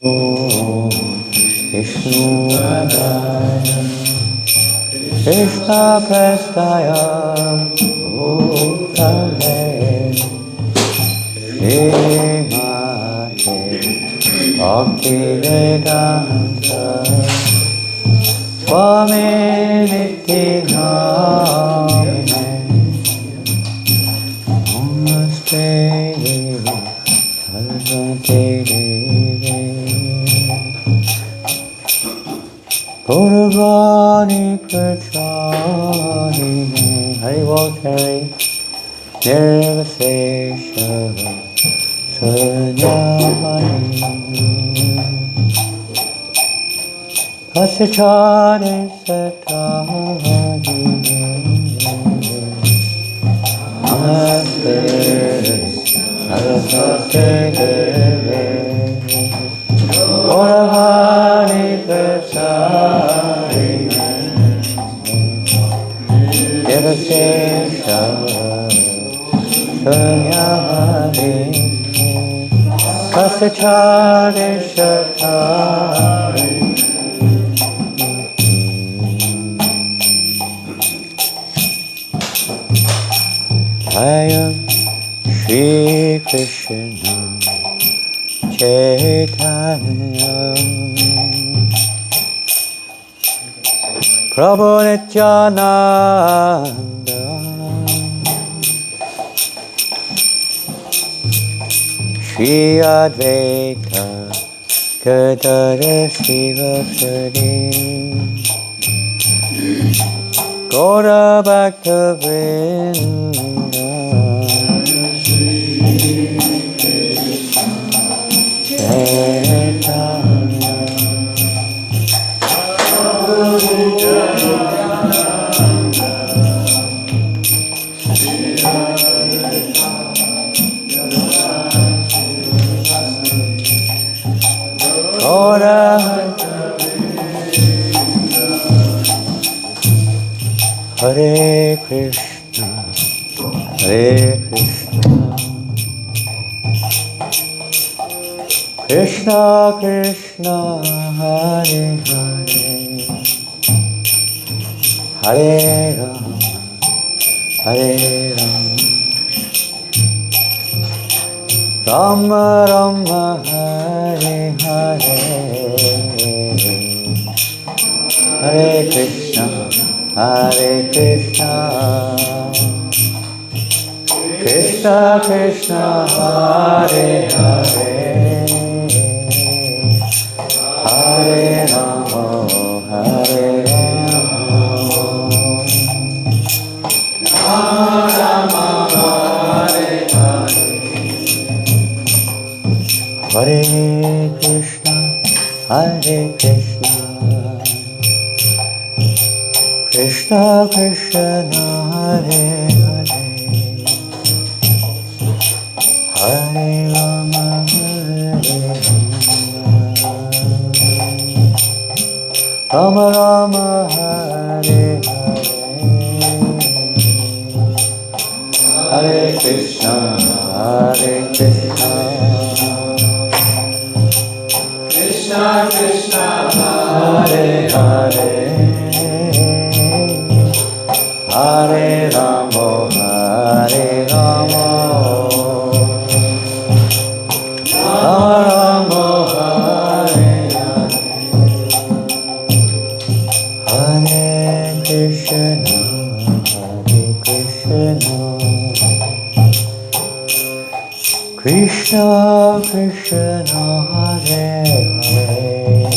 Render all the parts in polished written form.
Om Vishnu Padaya Krishna Prestaya Bhutale Srimate Bhakti Vedanta Swami Niti Namine Namaste Sarvate Deve Purvani Prachani Harivotari Nirvasesha Sunyavani Pasachari Satani Namaste Sarasate Deve Purvani Prachani Nirvasesha Sunyavani Pasachari Satani Jaya Shri Krishna Chaitanya Prabhu Nityananda Shri Advaita Gadadhara Srivasadi Gaura Bhakta Vrinda Chaitanya Gaura Hare Krishna Hare Krishna Krishna Krishna Hare Hare Hare Rama Hare Rama Rama Rama Hare Hare Hare Krishna Hare Krishna Krishna Krishna Hare Hare Hare Rama Hare Rama Rama Hare Hare Hare Krishna Hare Krishna Krishna Krishna Hare Hare Hare Rama Hare Rama Rama Hare Hare Hare Krishna Krishna Krishna Hare Hare Hare Rama Hare Rama Rama Rama Hare Hare Hare Krishna Krishna Krishna Hare Hare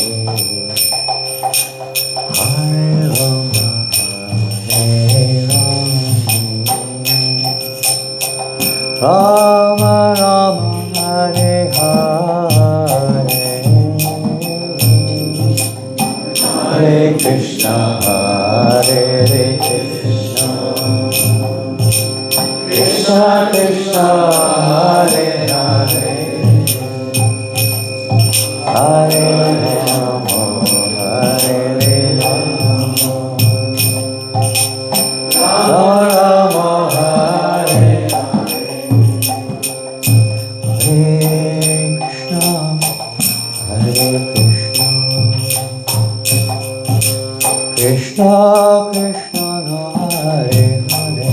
Hare Rama Hare Rama Rama Hare Hare Hare Krishna Hare Krishna Krishna Krishna Hare Hare Hare Rama Hare Rama Rama Hare Hare Krishna Hare Krishna Krishna Hare Hare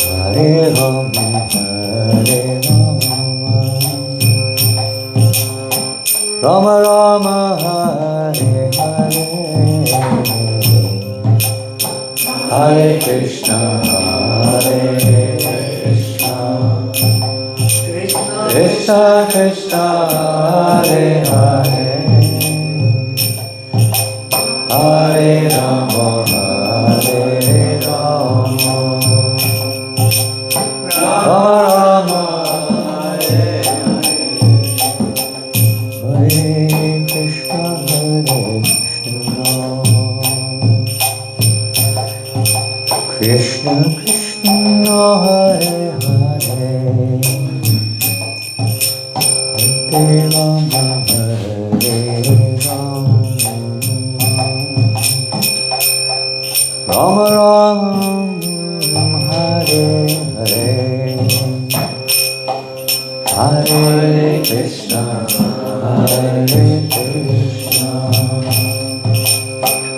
Hare Rama Hare Rama Rama Rama Hare Hare Hare Krishna Hare Krishna Krishna Krishna Hare Hare Hare Rama Hare Rama Rama Rama Hare Hare Krishna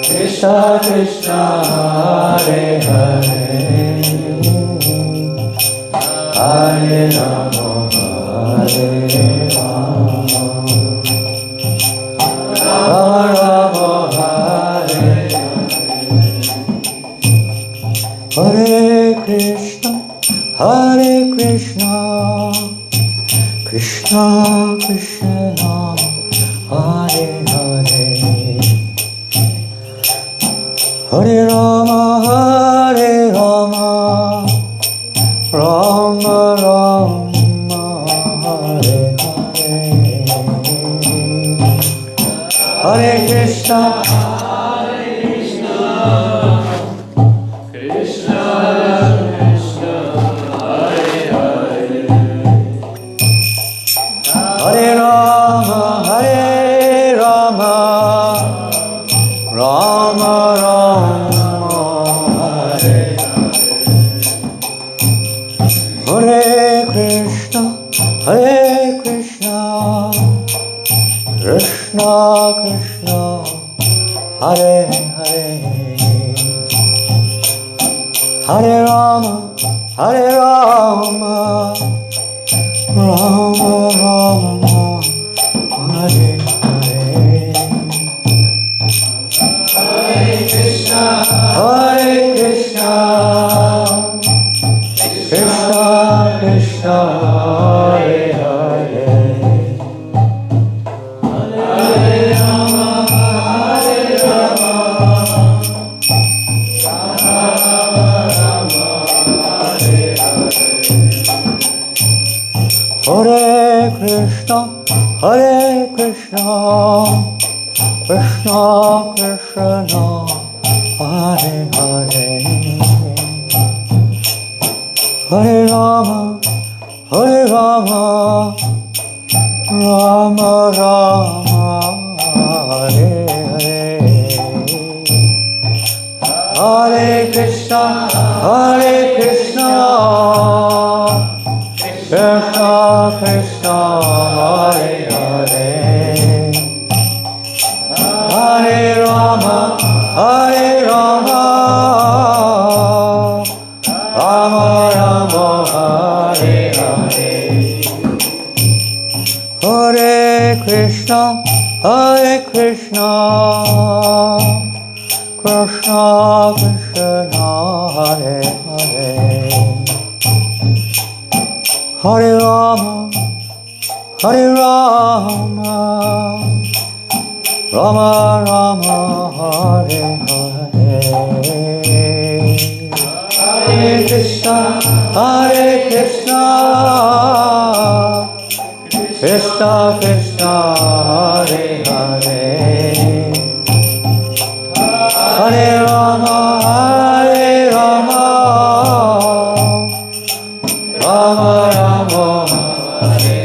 Krishna Krishna Hare Hare Hare Rama Hare Rama Rama Hare Hare Hare Krishna Krishna Krishna Hare Hare Hare Rama Hare Rama Rama Rama Hare Hare Krishna Krishna Krishna Hare Hare Hare Rama Rama Rama Hare Hare Hare Krishna Krishna Krishna Hare Hare Hare Rama Rama Rama Hare Hare Krishna Krishna Krishna Hare Hare Hare Rama Rama Rama Hare Hare Hare Krishna Krishna Krishna Hare Hare Hare Rama Hare Krishna Krishna Krishna Hare Hare Hare Rama Rama Rama Hare Hare Hare Krishna Krishna Krishna Hare Hare Hare Rama Rama Rama Hare Hare Hare Krishna Krishna Krishna Hare Hare Hare Rama Rama Rama Hare Hare Hare Krishna Krishna Krishna Hare Hare Hare Rama Rama Rama Hare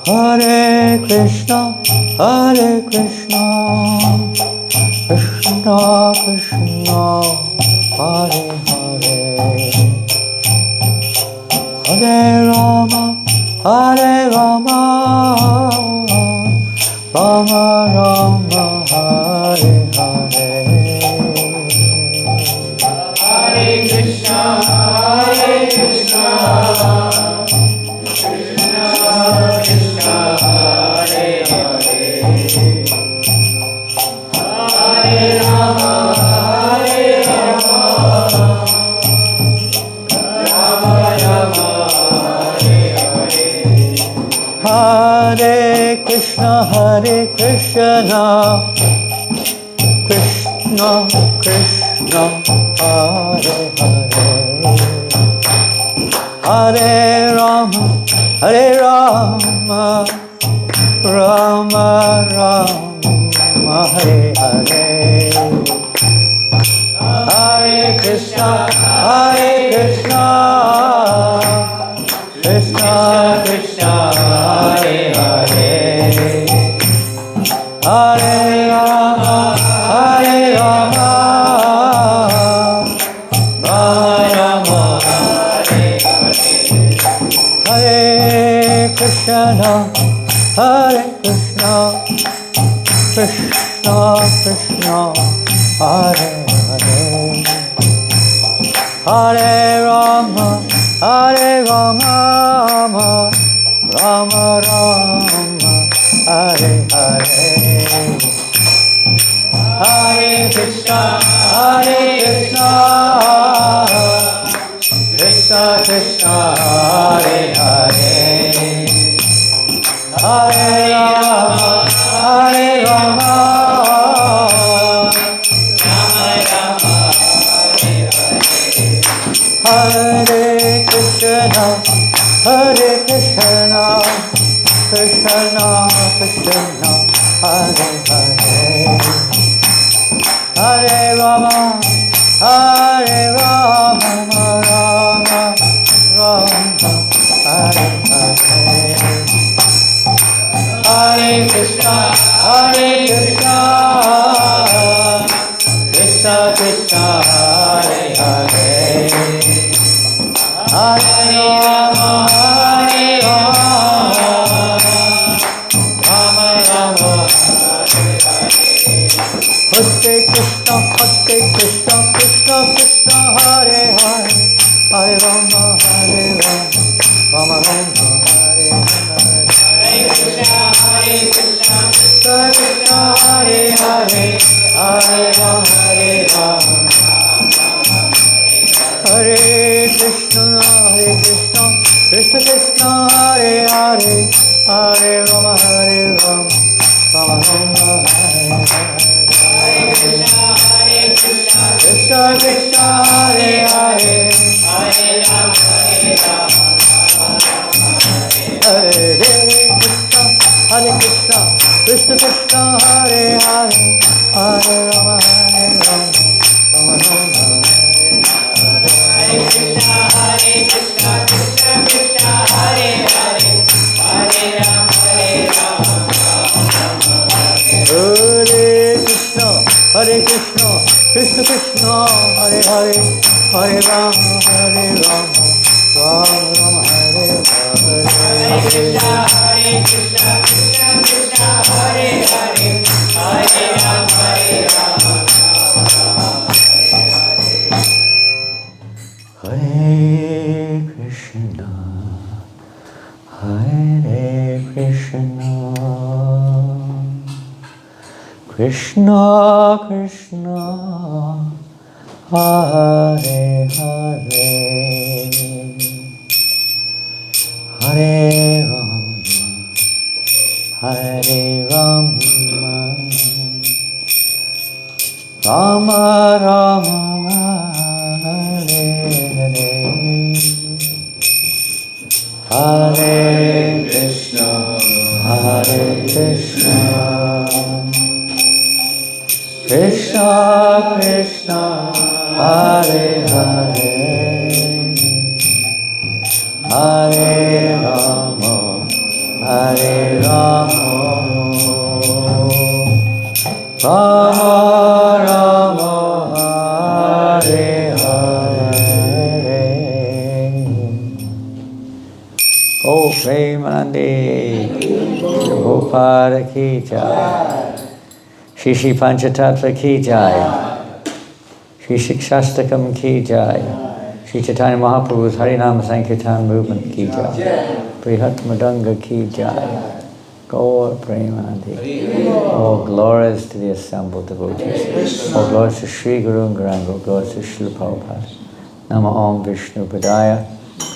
Hare Hare Krishna Krishna Krishna Hare Hare Hare Rama Rama Rama Hare Hare Hare Krishna, Krishna Krishna, Hare Hare, Hare Rama, Rama Rama, Hare Hare. Hare Krishna, Krishna Krishna, Hare Hare, Hare Rama, Rama Rama, Hare Hare, Hare Krishna, Krishna Krishna, Hare Hare, Hare Rama, Rama Rama, Hare Hare, Hare Krishna, Krishna Krishna, Hare Hare, Hare Rama, Rama Rama, Hare Hare, Hare Krishna, Krishna Krishna, Hare Hare, Hare Rama, Rama Rama, Hare Krishna, Krishna Krishna, Hare Hare, Hare Rama, Rama Rama, Hare Hare, Hare Krishna, Krishna Krishna, Hare Hare, Hare Rama, Rama Rama, Hare Krishna, Krishna Krishna, Hare Hare, Hare Rama, Rama Rama, Hare Hare, Hare Krishna, Krishna Hare Hare, Hare Rama, Hare Krishna, Krishna Krishna, Hare Hare, Hare Rama, Rama Rama, Hare Krishna, Krishna Krishna, Hare Hare, Hare Rama, Hare Krishna, Krishna Krishna, Hare Hare, Hare Rama, Rama Rama, Hare Krishna, Krishna Krishna, Hare Hare, Hare Rama, Hare Krishna, Krishna Krishna, Hare Hare, Hare Rama, Rama Rama, Hare Hare, Hare Krishna, Krishna Krishna, Hare Hare, Hare Rama, Hare Krishna, Krishna Krishna, Hare Hare, Hare Rama, Rama Rama, Hare Hare, Hare Krishna, Krishna Krishna, Hare Hare, Hare Rama, Rama Rama, Hare Hare, Oh Premanande, Prabhupada ki jai, Shri Shri Panchatattva ki jai, Shri Siksastakam ki jai, Shri Chaitanya Mahaprabhu's Harinam Sankirtan movement ki jai, Brihat Madanga ki jai, Gaur Premanande. All glories to the assembled devotees. All glories to Sri Guru and Gauranga, glories to Srila Prabhupada. Nama Om Vishnu Padaya,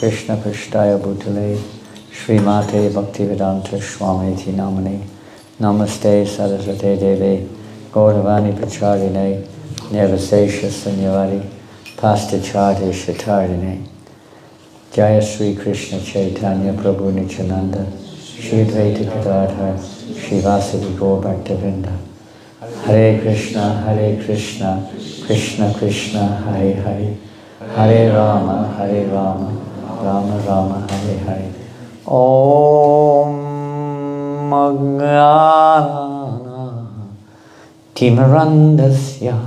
Krishna Prashtaya Bhutale, Sri Mate Bhaktivedanta Swamiti Namani, Namaste Saraswate Devi, Gauravani Pacharine, Nirvasesha Sanyavari, Pastacharya Shatardine, Jaya Sri Krishna Chaitanya Prabhu Nityananda, Shri Advaita Gadadhar, Shri Vasadi Gaur Bhaktavinda. Hare Krishna, Krishna Krishna, Hare Hare, Hare Rama, Rama Rama, Hare Hare. Om Jnana Timarandasya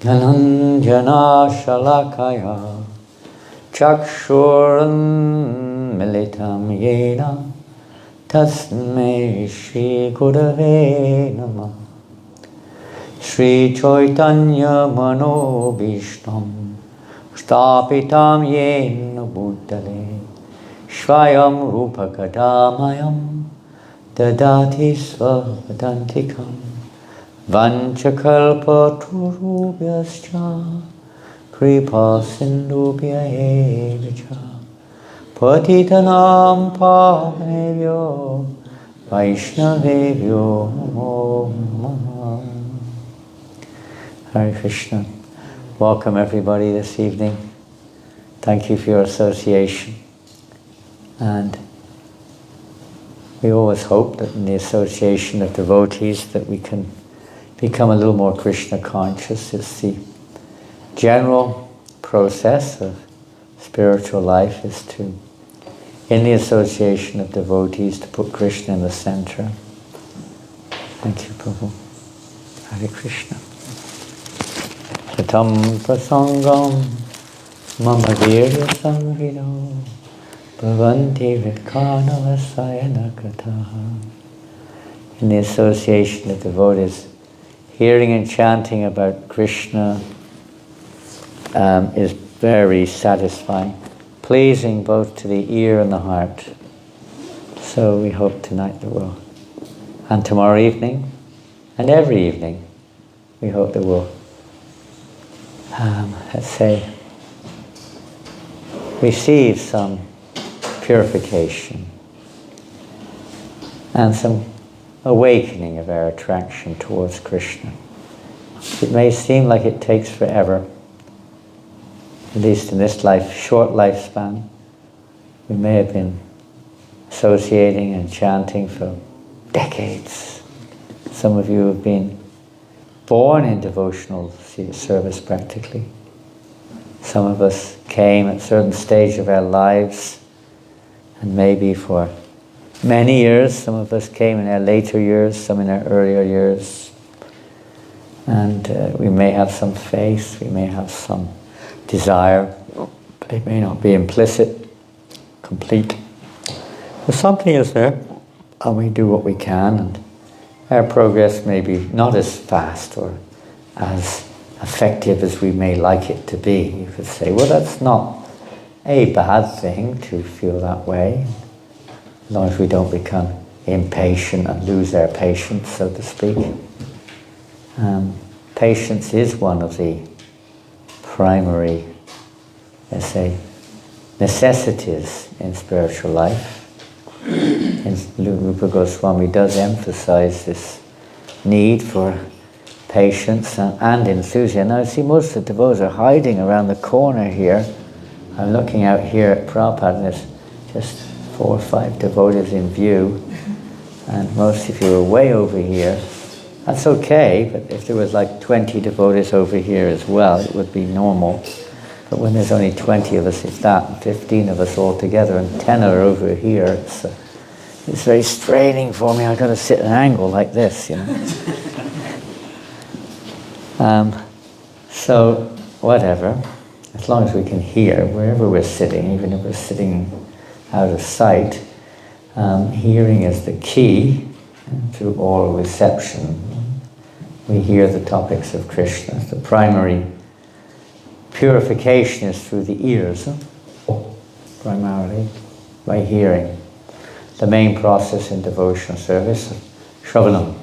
Dhananjana Shalakaya Chakshuran Militam Yena Tasmai Shri Gurave Namah. Shri Chaitanya Mano Vishtam Stapitam Yena Bhutale Swayam Rupa Kadamayam Dadati Svavadantikam Vanchakalpa Turubhyascha Kripa Sindhubhya Evacha Patitanam Pavnebhyo Vaishnavebhyo Namo Namaha. Hare Krishna. Welcome everybody this evening. Thank you for your association. And we always hope that in the association of devotees that we can become a little more Krishna conscious. It's the general process of spiritual life is to, in the association of devotees, to put Krishna in the center. Thank you, Prabhu. Hare Krishna. Satam prasangam mama virya samvido bhavanti vidkana vasayana krataha. In the association of devotees, hearing and chanting about Krishna is very satisfying, pleasing both to the ear and the heart. So we hope tonight that we'll, and tomorrow evening, and every evening, we hope that we'll, let's say, receive some purification and some awakening of our attraction towards Krishna. It may seem like it takes forever, at least in this short lifespan. We may have been associating and chanting for decades. Some of you have been born in devotional service practically. Some of us came at a certain stage of our lives, and maybe for many years. Some of us came in our later years, some in our earlier years. And we may have some faith, we may have some desire. It may not be implicit, complete. But something is there, and we do what we can, and our progress may be not as fast or as effective as we may like it to be. You could say, well, that's not a bad thing to feel that way, as long as we don't become impatient and lose our patience, so to speak. Patience is one of the primary, let's say, necessities in spiritual life. And Rupa Goswami does emphasize this need for patience and enthusiasm. Now I see most of the devotees are hiding around the corner here. I'm looking out here at Prabhupada and there's just 4 or 5 devotees in view, and most of you are way over here. That's okay, but if there was like 20 devotees over here as well, it would be normal. But when there's only 20 of us, it's that, and 15 of us all together, and 10 are over here, it's very straining for me. I've got to sit at an angle like this, you know. So, whatever, as long as we can hear wherever we're sitting, even if we're sitting out of sight, hearing is the key to all reception. We hear the topics of Krishna. The primary purification is through the ears, primarily by hearing. The main process in devotional service, shravanam,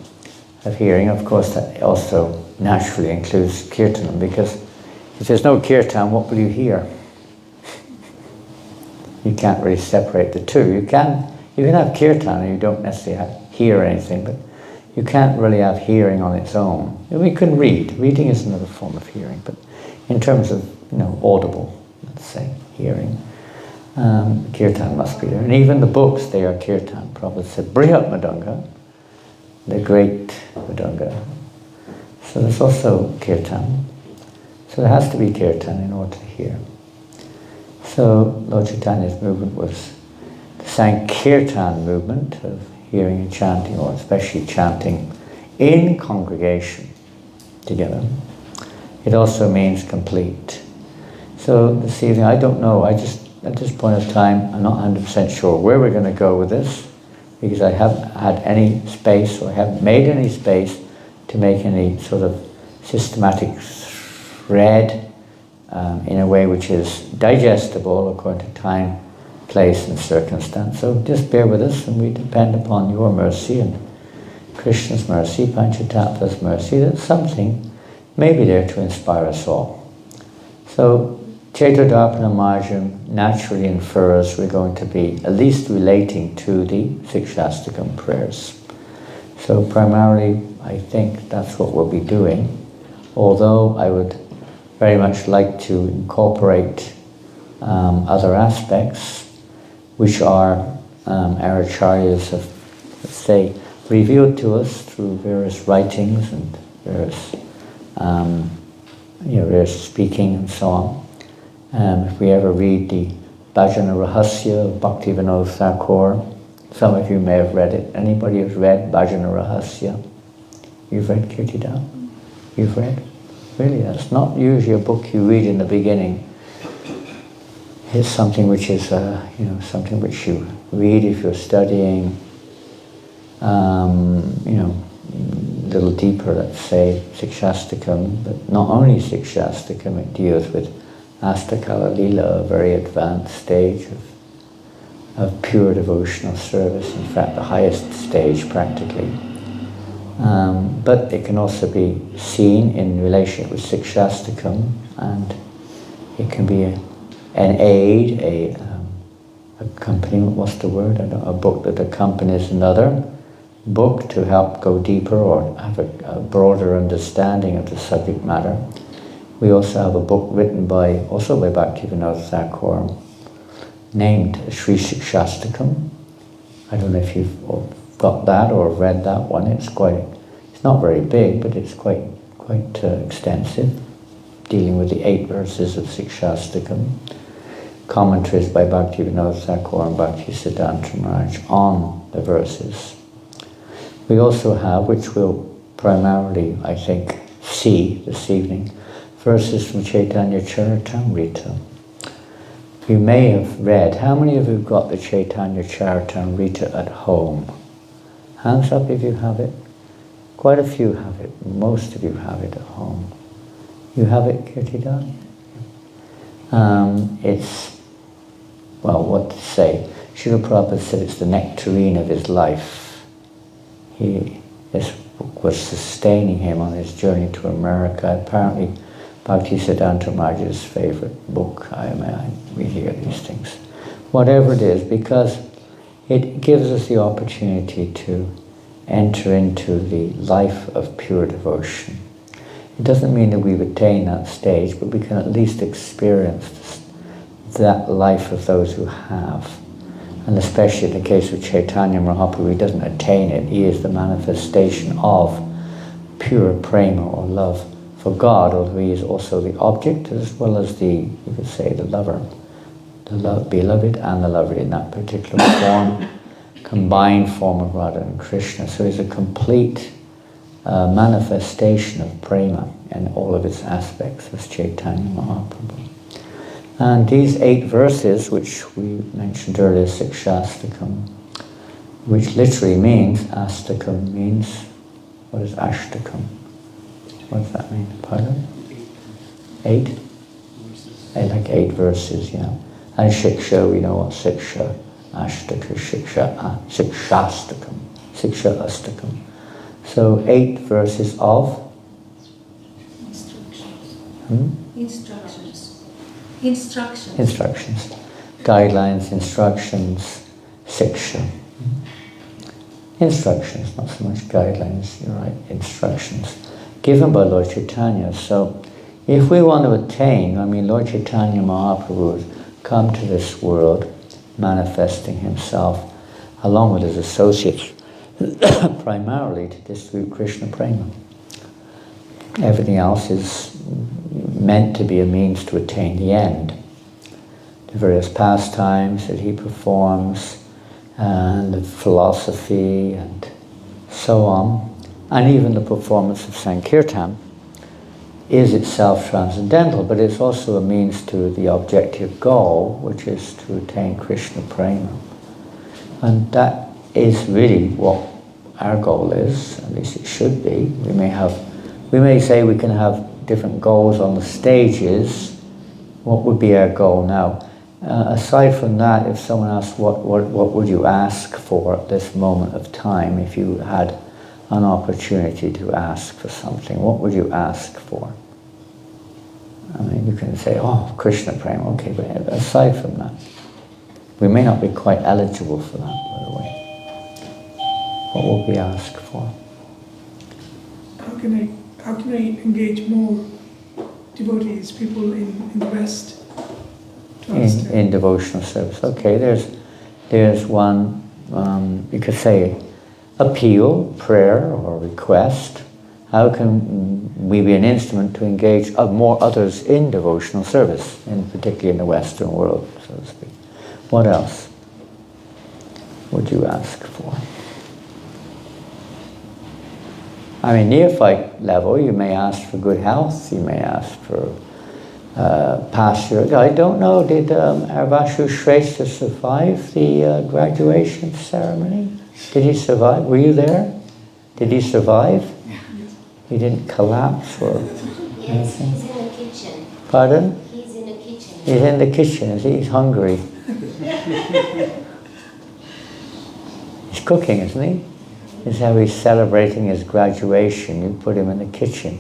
of hearing, of course, that also naturally includes kirtanam, because if there's no kirtan, what will you hear? You can't really separate the two. You can have kirtan and you don't necessarily hear anything, but you can't really have hearing on its own. We can read. Reading is another form of hearing, but in terms of, audible, let's say, hearing, kirtan must be there. And even the books, they are kirtan. Prabhupada said, Brihat Madanga, the great Madanga. So there's also kirtan. So there has to be kirtan in order to hear. So Lord Chaitanya's movement was the Sankirtan movement of hearing and chanting, or especially chanting in congregation together. It also means complete. So this evening, I don't know, at this point of time, I'm not 100% sure where we're going to go with this, because I haven't had any space, or haven't made any space to make any sort of systematic thread in a way which is digestible according to time, place and circumstance. So just bear with us, and we depend upon your mercy and Krishna's mercy, Panchatattva's mercy, that something may be there to inspire us all. So Chaitodharpana Marjam naturally infers we're going to be at least relating to the Siksastakam prayers. So primarily I think that's what we'll be doing, although I would very much like to incorporate other aspects which our acharyas have, let's say, revealed to us through various writings and various, various speaking and so on. If we ever read the Bhajana Rahasya of Bhaktivinoda Thakur, some of you may have read it. Anybody who's read Bhajana Rahasya? You've read Kirtidas? You've read? Really, that's not usually a book you read in the beginning. It's something which is, something which you read if you're studying, a little deeper, let's say, Siksastakam, but not only Siksastakam, it deals with Astakala Lila, a very advanced stage of pure devotional service, in fact, the highest stage practically. But it can also be seen in relation with Siksastakam, and it can be an aid, a accompaniment, what's the word? A book that accompanies another book to help go deeper or have a broader understanding of the subject matter. We also have a book written also by Bhaktivinoda Thakur named Sri Siksastakam. I don't know if you've got that or read that one. It's not very big, but it's quite extensive, dealing with the 8 verses of Siksastakam. Commentaries by Bhaktivinoda Thakur and Bhaktisiddhanta Maharaj on the verses. We also have, which we'll primarily, I think, see this evening, verses from Chaitanya Charitamrita. You may have read, how many of you have got the Chaitanya Charitamrita at home? Hands up if you have it. Quite a few have it. Most of you have it at home. You have it, Kirtidas? What to say? Srila Prabhupada said it's the nectarine of his life. This book was sustaining him on his journey to America. Apparently, Bhaktisiddhanta Maharaj's favorite book. We hear these things. Whatever it is, because it gives us the opportunity to enter into the life of pure devotion. It doesn't mean that we've attained that stage, but we can at least experience that life of those who have. And especially in the case of Chaitanya Mahaprabhu, he doesn't attain it. He is the manifestation of pure prema or love for God, although he is also the object as well as you could say, the lover. The beloved and the lover in that particular form, combined form of Radha and Krishna. So he's a complete manifestation of prema in all of its aspects as Chaitanya Mahaprabhu. And these 8 verses, which we mentioned earlier, Siksastakam, which literally means, Astakam means, what is Ashtakam? What does that mean? Pardon? 8? Like 8 verses, yeah. And Shiksha, we know what Siksha, Ashtaka, Shiksha, Siksastakam, Siksastakam. So 8 verses of? Instructions. Guidelines, instructions, Siksha. Instructions, not so much guidelines, you're right, instructions. Given by Lord Chaitanya. So, if we want to attain, Lord Chaitanya Mahaprabhu come to this world manifesting himself along with his associates primarily to distribute Krishna Prema. Everything else is meant to be a means to attain the end. The various pastimes that he performs and the philosophy and so on, and even the performance of Sankirtan is itself transcendental, but it's also a means to the objective goal, which is to attain Krishna Prema. And that is really what our goal is, at least it should be. We may say we can have different goals on the stages. What would be our goal now? Aside from that, if someone asks what would you ask for at this moment of time, if you had an opportunity to ask for something, what would you ask for? You can say, oh, Krishna Prema, okay, but aside from that, we may not be quite eligible for that, by the way. What will we ask for? How can I engage more devotees, people in the West? In devotional service. Okay, there's one, you could say, appeal, prayer, or request. How can we be an instrument to engage more others in devotional service, particularly in the Western world, so to speak? What else would you ask for? Neophyte level, you may ask for good health, you may ask for pasture. I don't know, did Arvashu Shrestha survive the graduation ceremony? Did he survive? Were you there? Did he survive? He didn't collapse or anything? He's in the kitchen. Pardon? He's in the kitchen. He's in the kitchen, is he? He's hungry. He's cooking, isn't he? This is how he's celebrating his graduation. You put him in the kitchen.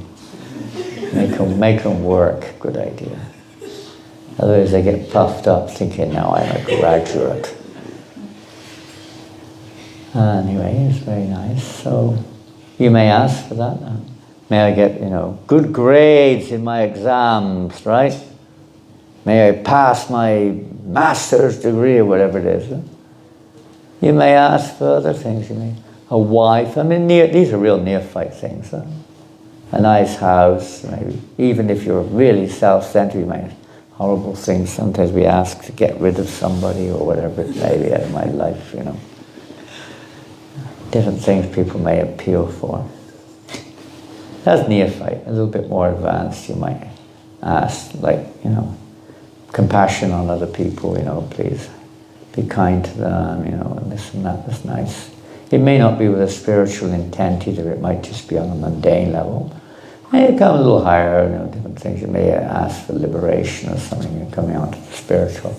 Make him work. Good idea. Otherwise they get puffed up thinking, now I'm a graduate. Anyway, it's very nice. So you may ask for that. May I get, good grades in my exams, right? May I pass my master's degree or whatever it is. You may ask for other things. You may a wife. These are real neophyte things. A nice house, maybe. Even if you're really self-centered, you may have horrible things. Sometimes we ask to get rid of somebody or whatever it may be out of my life, Different things people may appeal for. That's neophyte. A little bit more advanced, you might ask, compassion on other people, please be kind to them, and this and that. That's nice. It may not be with a spiritual intent either. It might just be on a mundane level. May come a little higher, different things. You may ask for liberation or something. You're coming on to the spiritual.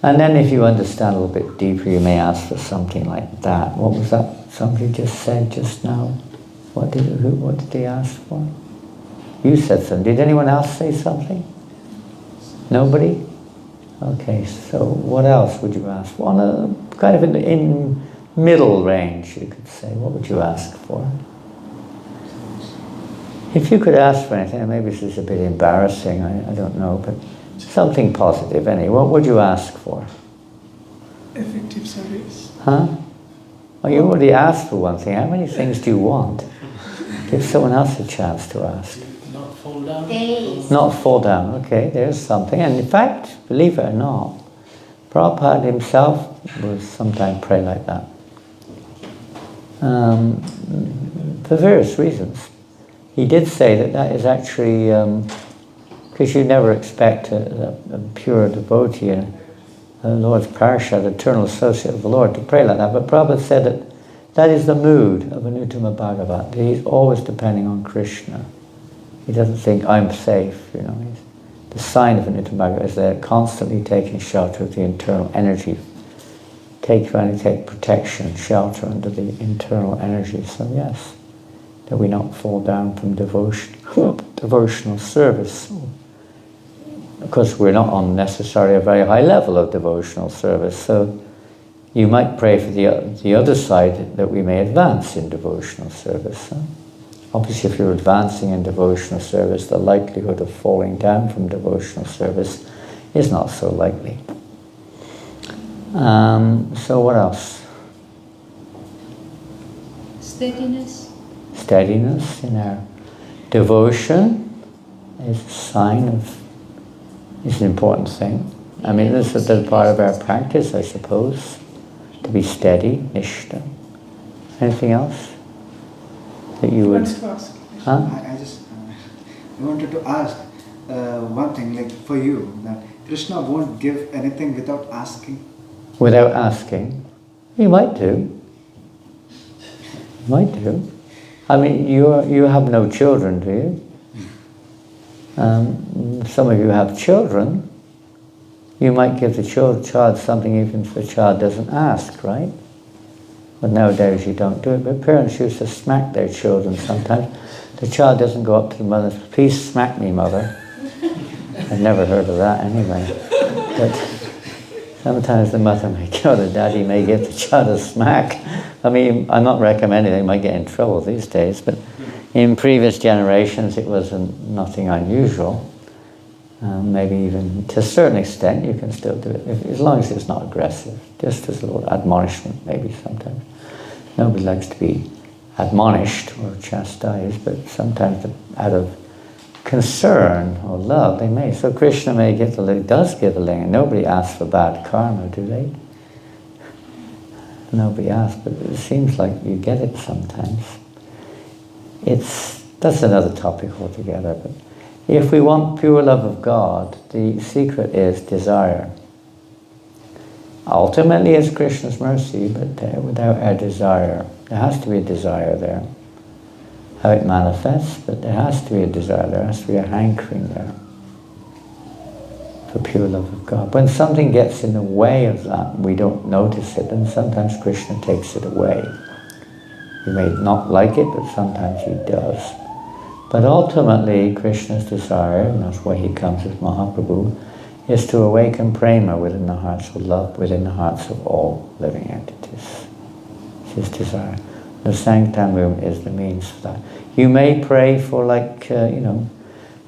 And then if you understand a little bit deeper, you may ask for something like that. What was that somebody just said just now? What did they ask for? You said something. Did anyone else say something? Nobody? Okay, so what else would you ask for? On a kind of in middle range, you could say. What would you ask for? If you could ask for anything, maybe this is a bit embarrassing, I don't know, but something positive anyway. What would you ask for? Effective service. Huh? Well, you already asked for one thing. How many things do you want? Give someone else a chance to ask. Not fall down. Days. Not fall down. Okay, there's something. And in fact, believe it or not, Prabhupada himself would sometimes pray like that. For various reasons. He did say that is actually Because you never expect a pure devotee, a Lord's Parashad, eternal associate of the Lord, to pray like that. But Prabhupada said that is the mood of an Uttama Bhagavat. He's always depending on Krishna. He doesn't think, I'm safe, you know. The sign of an Uttama Bhagavat is they're constantly taking shelter of the internal energy. Take protection, shelter under the internal energy. So yes, that we not fall down from devotional service. Of course, we're not on necessarily a very high level of devotional service, so you might pray for the other side, that we may advance in devotional service. Obviously, if you're advancing in devotional service, the likelihood of falling down from devotional service is not so likely. So what else? Steadiness. Steadiness in our devotion is a sign of, is an important thing. I mean, this is a part of our practice, I suppose, to be steady, nishta. Anything else that you would? Huh? I wanted to ask one thing, like for you, that Krishna won't give anything without asking. Without asking? You might do. You might do. I mean, you have no children, do you? Some of you have children. You might give the child something even if the child doesn't ask, right? But nowadays you don't do it. But parents used to smack their children sometimes. The child doesn't go up to the mother, please smack me, mother. I've never heard of that anyway. But sometimes the mother may go, the daddy may give the child a smack. I mean, I'm not recommending they might get in trouble these days, but in previous generations it was nothing unusual. Maybe even to a certain extent you can still do it, as long as it's not aggressive, just as a little admonishment maybe sometimes. Nobody likes to be admonished or chastised, but sometimes out of concern or love they may. So Krishna may give does give the linga. Nobody asks for bad karma, do they? Nobody asks, but it seems like you get it sometimes. That's another topic altogether, but if we want pure love of God, the secret is desire. Ultimately it's Krishna's mercy, but without our desire, there has to be a desire there. How it manifests, but there has to be a desire, there has to be a hankering there for pure love of God. When something gets in the way of that, we don't notice it, and sometimes Krishna takes it away. You may not like it, but sometimes he does. But ultimately, Krishna's desire, and that's why he comes as Mahaprabhu, is to awaken prema within the hearts of love, within the hearts of all living entities. It's his desire. The Sankirtan movement is the means for that. You may pray for, that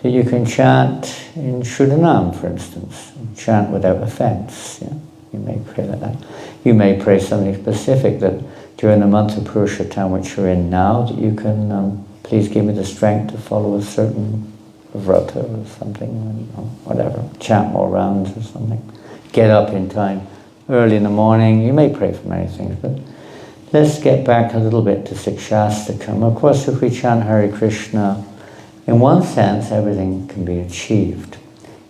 you can chant in Shuddhanam, for instance, chant without offense. Yeah? You may pray like that. You may pray something specific that during the month of Purushottam, which you're in now, that you can please give me the strength to follow a certain vrata or something, whatever. Chant more rounds or something. Get up in time early in the morning. You may pray for many things, but let's get back a little bit to Siksastakam. Of course, if we chant Hare Krishna, in one sense, everything can be achieved.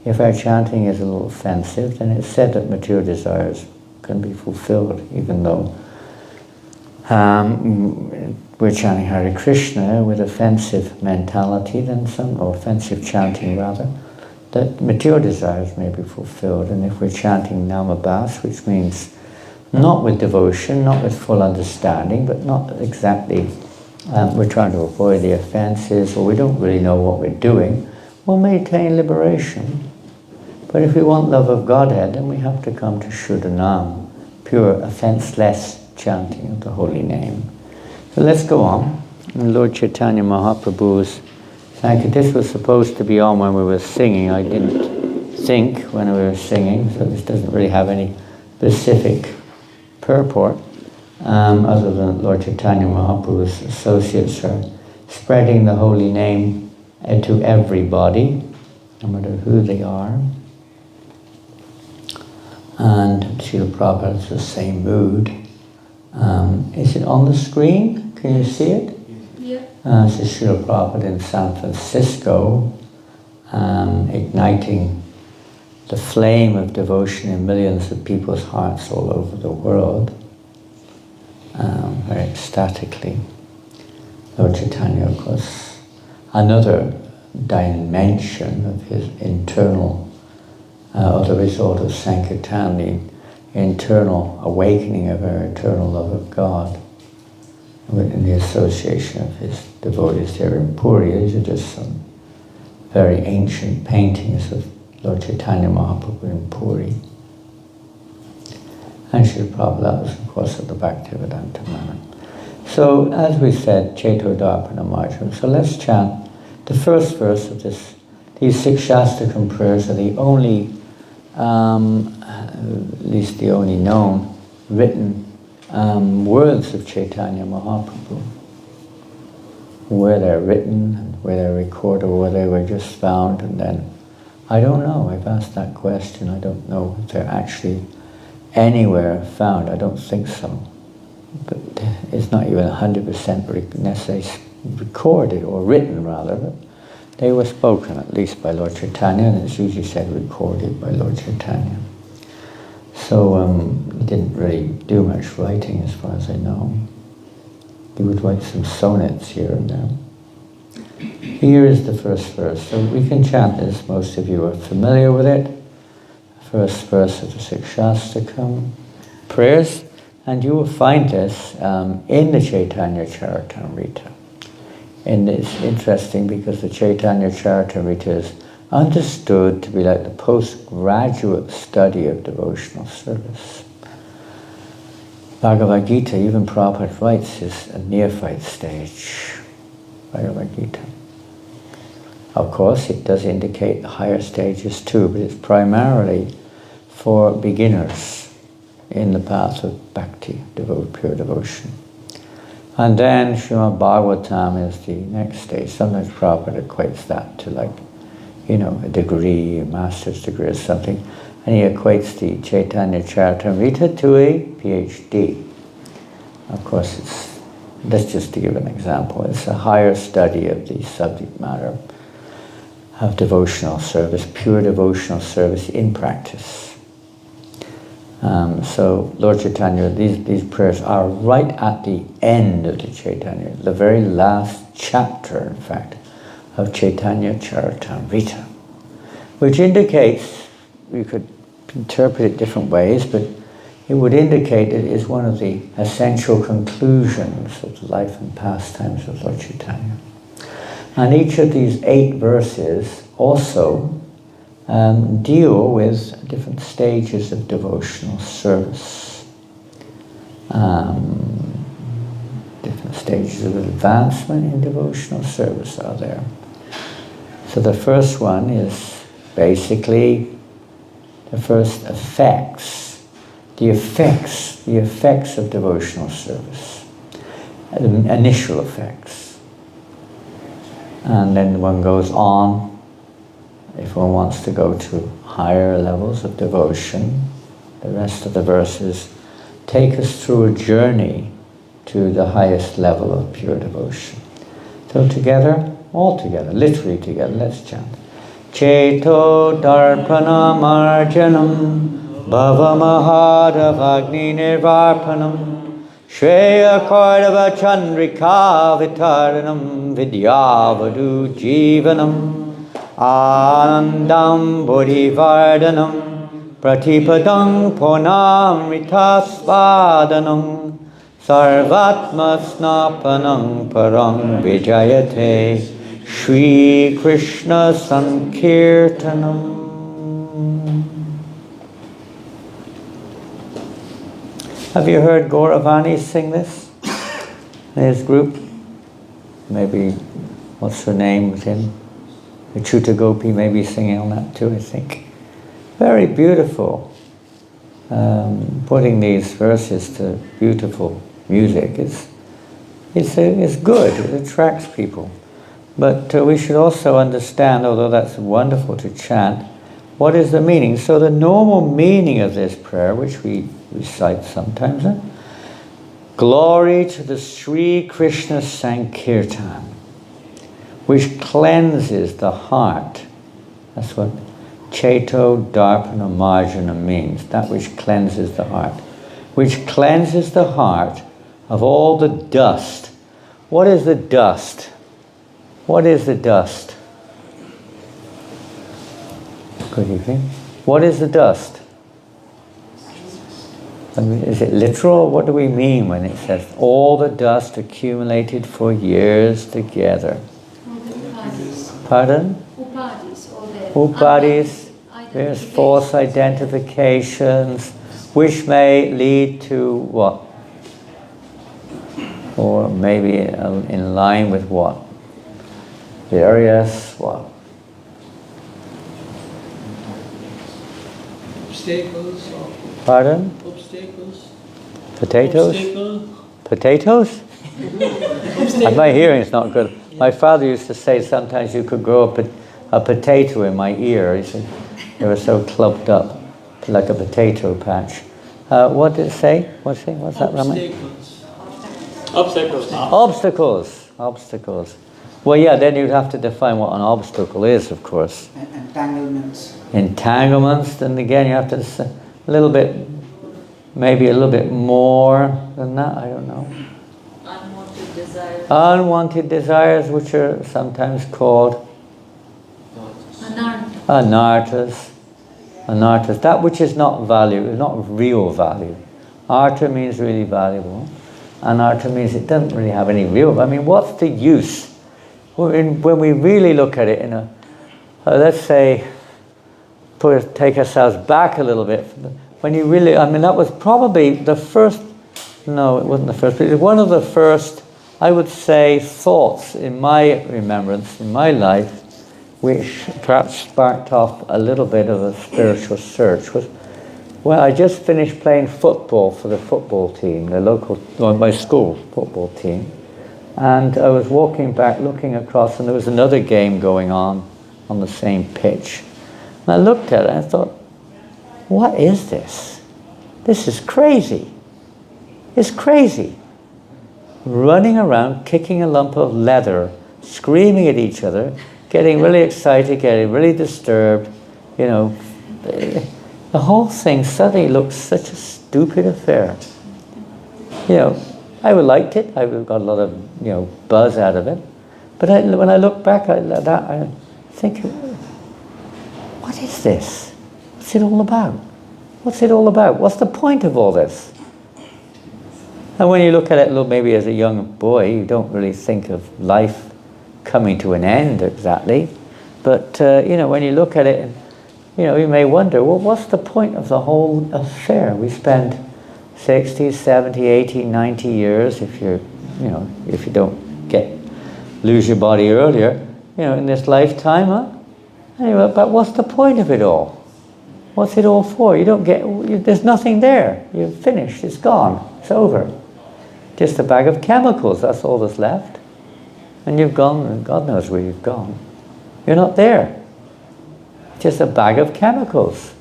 If our chanting is a little offensive, then it's said that material desires can be fulfilled, even though we're chanting Hare Krishna with offensive mentality, or offensive chanting rather, that material desires may be fulfilled. And if we're chanting Namabhas, which means not with devotion, not with full understanding, but not exactly, we're trying to avoid the offenses, or we don't really know what we're doing, we'll maintain liberation. But if we want love of Godhead, then we have to come to Shuddhanam, pure, offenseless chanting of the holy name. So let's go on. And Lord Chaitanya Mahaprabhu's this was supposed to be on when we were singing. I didn't think when we were singing, so this doesn't really have any specific purport, other than Lord Chaitanya Mahaprabhu's associates are spreading the holy name to everybody, no matter who they are. And Srila Prabhupada has the same mood. Is it on the screen? Can you see it? Yeah. This is Srila Prabhupada in San Francisco. igniting the flame of devotion in millions of people's hearts all over the world, very ecstatically. Lord Chaitanya, of course, another dimension of his internal, or the result of Sankirtan, the internal awakening of our eternal love of God, in the association of his devotees there in Puri. These are just some very ancient paintings of Lord Chaitanya Mahaprabhu in Puri. And Srila Prabhupada was, of course, at the Bhaktivedanta Manor. So, as we said, Cheto Darpana Marjam. So let's chant the first verse of this. These Siksastakam prayers are the only, at least the only known, written words of Chaitanya Mahaprabhu. Where they're written, and where they're recorded, or where they were just found, and then, I don't know, I've asked that question, I don't know if they're actually anywhere found, I don't think so. But it's not even 100% necessarily recorded, or written rather, but they were spoken, at least by Lord Chaitanya, and it's usually said recorded by Lord Chaitanya. So he didn't really do much writing as far as I know. He would write some sonnets here and there. Here is the first verse. So we can chant this, most of you are familiar with it. First verse of the Siksastakam prayers, and you will find this in the Chaitanya Charitamrita. And it's interesting because the Chaitanya Charitamrita is understood to be like the postgraduate study of devotional service. Bhagavad Gita, even Prabhupada writes, is a neophyte stage. Bhagavad Gita. Of course, it does indicate the higher stages too, but it's primarily for beginners in the path of bhakti, pure devotion. And then Srimad Bhagavatam is the next stage. Sometimes Prabhupada equates that to a degree, a master's degree or something. And he equates the Chaitanya Charitamrita to a PhD. Of course, that's just to give an example. It's a higher study of the subject matter of devotional service, pure devotional service in practice. So Lord Chaitanya, these prayers are right at the end of the Chaitanya, the very last chapter, in fact, of Chaitanya Charitamrita, which indicates, we could interpret it different ways, but it would indicate it is one of the essential conclusions of the life and pastimes of Lord Chaitanya. And each of these 8 verses also deal with different stages of devotional service. Different stages of advancement in devotional service are there. So the first one is basically the first effects, the effects of devotional service, the initial effects. And then one goes on, if one wants to go to higher levels of devotion. The rest of the verses take us through a journey to the highest level of pure devotion. So together, all together, literally together, let's chant. Cheto darpana marjanam bhava mahadavagni nirvarpanam shreya kardava chandrika vitaranam vidyavadu jivanam Anandam Bodhivardhanam Pratipadam Ponamritasvadanam Sarvatma Snapanam Parang Vijayate Shri Krishna Sankirtanam. Have you heard Gauravani sing this in his group? Maybe, what's her name with him? Achyuta Gopi may be singing on that too, I think. Very beautiful. Putting these verses to beautiful music is good. It attracts people. But we should also understand, although that's wonderful to chant, what is the meaning? So the normal meaning of this prayer, which we recite sometimes, glory to the Sri Krishna Sankirtan, which cleanses the heart That's what Cheto Darpana Marjana means, that which cleanses the heart. Which cleanses the heart of all the dust. What is the dust? What is the dust? Good evening. What is the dust? I mean, is it literal? What do we mean when it says all the dust accumulated for years together? Pardon? Upadis, or the Upadis, there's false identifications, which may lead to what? Or maybe in line with what? Various what? Obstacles or Pardon? obstacles. Potatoes? Obstacle. Potatoes? My hearing is not good. My father used to say sometimes you could grow a potato in my ear. He said they were so clumped up, like a potato patch. What did it say? What's that, Raman? Obstacles. Obstacles. Obstacles. Well, yeah, then you'd have to define what an obstacle is, of course. Entanglements. Entanglements, then again you have to say a little bit, maybe a little bit more than that, I don't know. unwanted desires. Unwanted desires, which are sometimes called anartas. Anartas, that which is not value, not real value. Arta means really valuable. Anarta means it doesn't really have any real. I mean, what's the use? When we really look at it in a, let's say, take ourselves back a little bit. When you really, I mean, that was probably the first. No, it wasn't the first. But it was one of the first, I would say, thoughts in my remembrance, in my life, which perhaps sparked off a little bit of a spiritual search, was, well, I just finished playing football for the football team, the local, my school football team, and I was walking back, looking across, and there was another game going on the same pitch. And I looked at it and I thought, what is this? This is crazy. It's crazy. Running around, kicking a lump of leather, screaming at each other, getting really excited, getting really disturbed, you know. The whole thing suddenly looked such a stupid affair. You know, I would have liked it. I would have got a lot of, you know, buzz out of it. But when I look back at that, I think, what is this? What's it all about? What's it all about? What's the point of all this? And when you look at it, maybe as a young boy, you don't really think of life coming to an end exactly. But, you know, when you look at it, you know, you may wonder, well, what's the point of the whole affair? We spend 60, 70, 80, 90 years, if you're, you know, if you don't lose your body earlier, you know, in this lifetime, huh? Anyway, but what's the point of it all? What's it all for? You don't there's nothing there. You've finished, it's gone, it's over. Just a bag of chemicals, that's all that's left. And you've gone, and God knows where you've gone. You're not there. Just a bag of chemicals,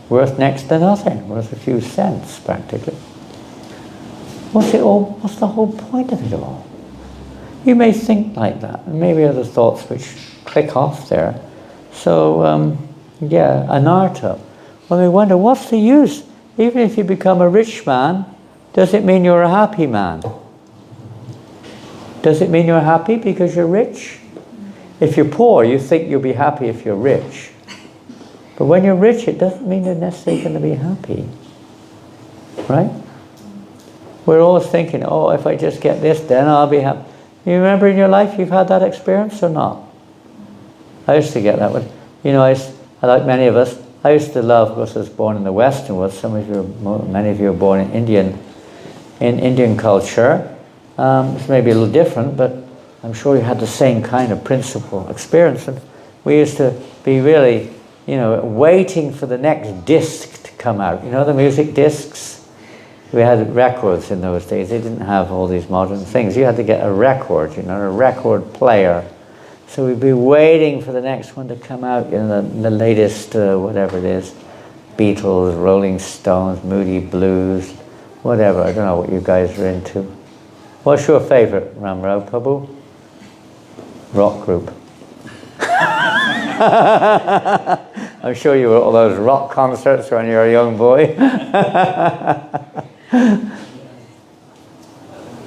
worth next to nothing, worth a few cents practically. What's it all? What's the whole point of it all? You may think like that, and maybe other thoughts which click off there. So, yeah, anarta. Well, we wonder, what's the use? Even if you become a rich man, does it mean you're a happy man? Does it mean you're happy because you're rich? If you're poor, you think you'll be happy if you're rich. But when you're rich, it doesn't mean you're necessarily going to be happy. Right? We're always thinking, oh, if I just get this, then I'll be happy. You remember in your life you've had that experience or not? I used to get that one. You know, like many of us, I used to love, of course I was born in the Western world, many of you are born in Indian culture. It's maybe a little different, but I'm sure you had the same kind of principle experience. And we used to be really, you know, waiting for the next disc to come out. You know, the music discs? We had records in those days. They didn't have all these modern things. You had to get a record, you know, a record player. So we'd be waiting for the next one to come out, you know, the latest, whatever it is, Beatles, Rolling Stones, Moody Blues, whatever. I don't know what you guys are into. What's your favorite, Ramrao Prabhu? Rock group. I'm sure you were at all those rock concerts when you were a young boy.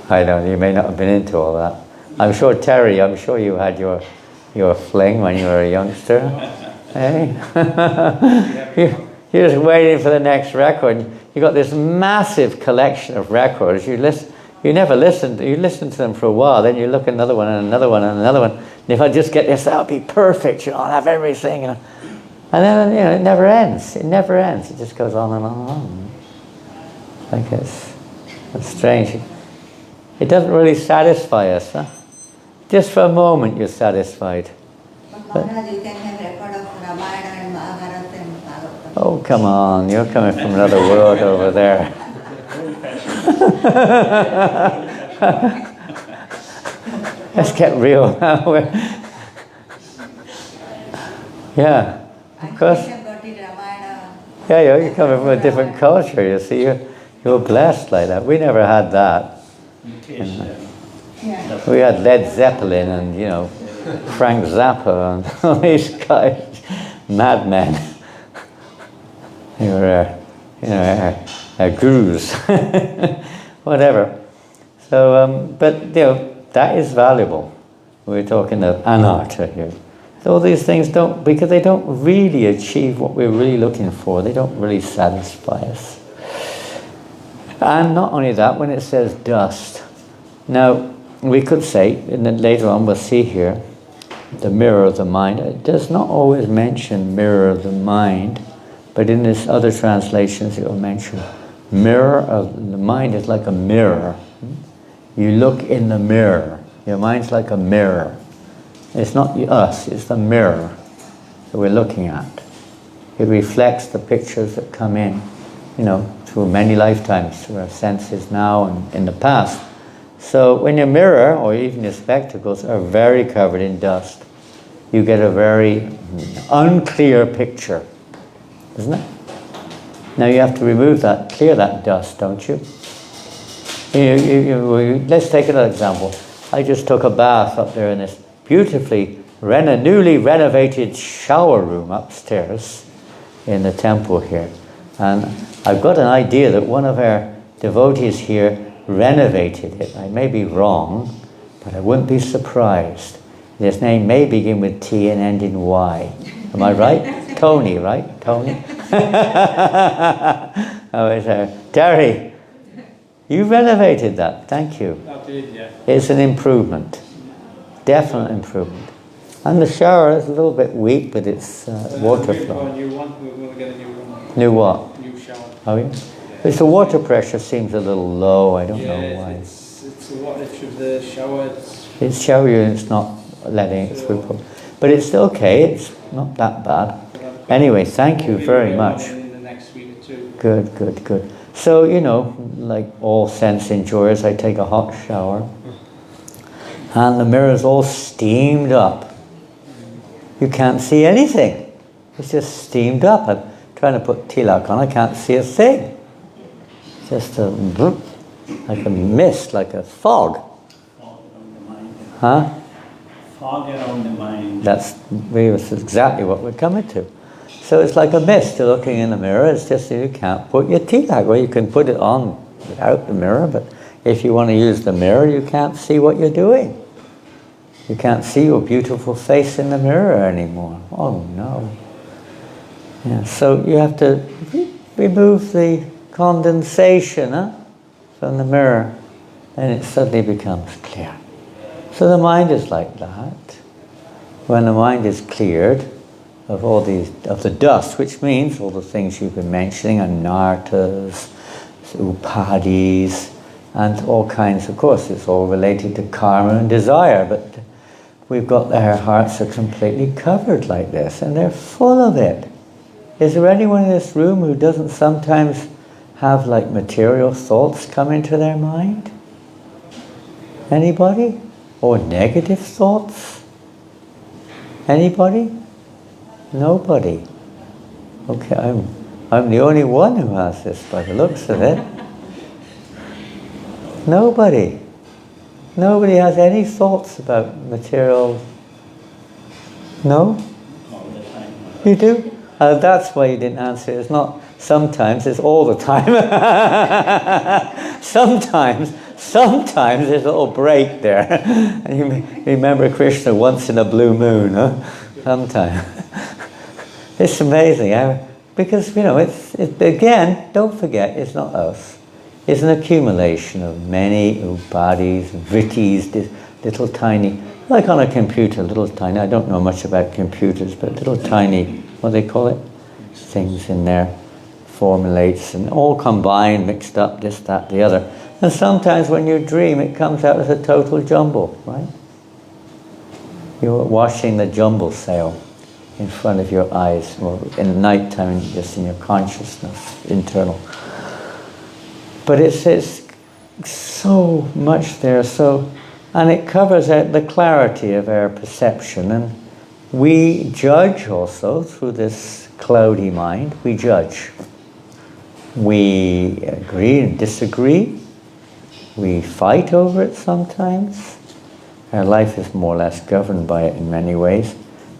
I know, you may not have been into all that. I'm sure, Terry, I'm sure you had your fling when you were a youngster. Hey? You're just waiting for the next record. You got this massive collection of records. You never listened. You listen to them for a while, then you look at another one and another one and another one. And if I just get this, that'll be perfect. I'll have everything. And then it never ends. It never ends. It just goes on and on and on. Like it's strange. It doesn't really satisfy us, huh? Just for a moment, you're satisfied. But Maharaj, you can have record of Ramayana and Mahabharata and Bhagavatam. Oh, come on. You're coming from another world over there. Let's get real now. Yeah, of course. Yeah, you're coming from a different culture, you see. You're blessed like that. We never had that. We had Led Zeppelin and, Frank Zappa and all these guys, madmen. They were, gurus, whatever. So, but that is valuable. We're talking of anartha here. So all these things because they don't really achieve what we're really looking for. They don't really satisfy us. And not only that, when it says dust. Now, we could say, and then later on we'll see here, the mirror of the mind. It does not always mention mirror of the mind, but in this other translations it will mention mirror of the mind is like a mirror. You look in the mirror. Your mind's like a mirror. It's not us, it's the mirror that we're looking at. It reflects the pictures that come in, through many lifetimes, through our senses now and in the past. So when your mirror, or even your spectacles, are very covered in dust, you get a very unclear picture, isn't it? Now you have to remove that, clear that dust, don't you? Let's take another example. I just took a bath up there in this beautifully newly renovated shower room upstairs in the temple here. And I've got an idea that one of our devotees here renovated it. I may be wrong, but I wouldn't be surprised. His name may begin with T and end in Y. Am I right? Tony, right? Tony? Terry, you renovated that. Thank you. I did, yeah. It's an improvement. Definite improvement. And the shower is a little bit weak, but it's water flow. A new one. We're going to get a new one. New what? New shower. Oh, yeah? But the water pressure seems a little low. I don't know why. It's the wattage of the shower. It's shower unit's not letting it through. But it's okay. It's not that bad. Anyway, thank you very much. In the next week or two. Good, good, good. So, like all sense enjoyers, I take a hot shower. And the mirror's all steamed up. You can't see anything. It's just steamed up. I'm trying to put tilak on. I can't see a thing. Just like a mist, like a fog. Fog around the mind. Huh? Fog around the mind. That's exactly what we're coming to. So it's like a mist. You're looking in the mirror. It's just you can't put your tilak. Well, you can put it on without the mirror, but if you want to use the mirror, you can't see what you're doing. You can't see your beautiful face in the mirror anymore. Oh no. Yeah, so you have to remove the condensation from the mirror, and it suddenly becomes clear. So the mind is like that. When the mind is cleared of all of the dust, which means all the things you've been mentioning, anartas, upadis, and all kinds, of course, it's all related to karma and desire, but we've got our hearts are completely covered like this, and they're full of it. Is there anyone in this room who doesn't sometimes have like material thoughts come into their mind? Anybody? Or negative thoughts? Anybody? Nobody. Okay, I'm the only one who has this by the looks of it. Nobody. Nobody has any thoughts about material. No? You do? That's why you didn't answer. It's not sometimes, it's all the time. Sometimes there's a little break there. And you remember Krishna once in a blue moon, huh? Sometimes. It's amazing, because, it's again, don't forget, it's not us. It's an accumulation of many upadis, vrittis, little tiny, like on a computer, little tiny, I don't know much about computers, but little tiny, what do they call it? Things in there, formulates, and all combined, mixed up, this, that, the other. And sometimes when you dream, it comes out as a total jumble, right? You're watching the jumble sail in front of your eyes, or in the night time, just in your consciousness, internal. But it's so much there, and it covers the clarity of our perception, and we judge also through this cloudy mind. We judge. We agree and disagree. We fight over it sometimes. Our life is more or less governed by it in many ways.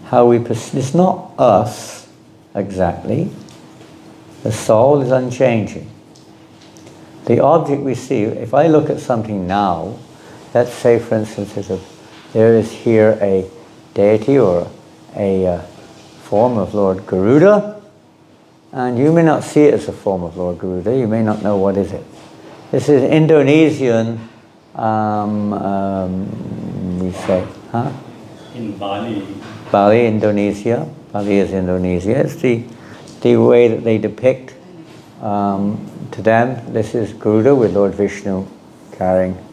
How we it's not us exactly. The soul is unchanging. The object we see, if I look at something now, let's say for instance there is here a deity or a form of Lord Garuda, and you may not see it as a form of Lord Garuda, you may not know what is it. This is Indonesian, we say, huh? In Bali. Bali, Indonesia. Bali is Indonesia. It's the way that they depict, to them, this is Garuda with Lord Vishnu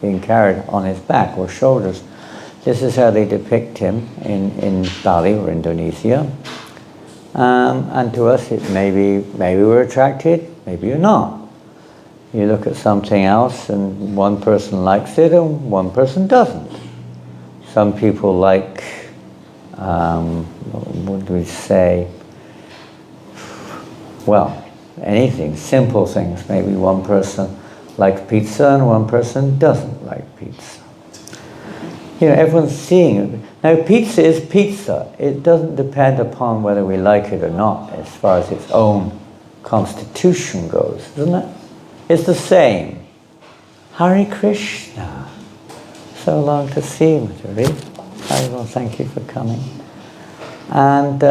being carried on his back or shoulders. This is how they depict him in Bali or Indonesia. And to us, it maybe we're attracted, maybe you're not. You look at something else and one person likes it and one person doesn't. Some people like, what do we say? Well, anything, simple things. Maybe one person likes pizza and one person doesn't like pizza. Everyone's seeing it. Now, pizza is pizza. It doesn't depend upon whether we like it or not, as far as its own constitution goes, isn't it? It's the same. Hare Krishna. So long to see you, Madhuri. Well, thank you for coming. And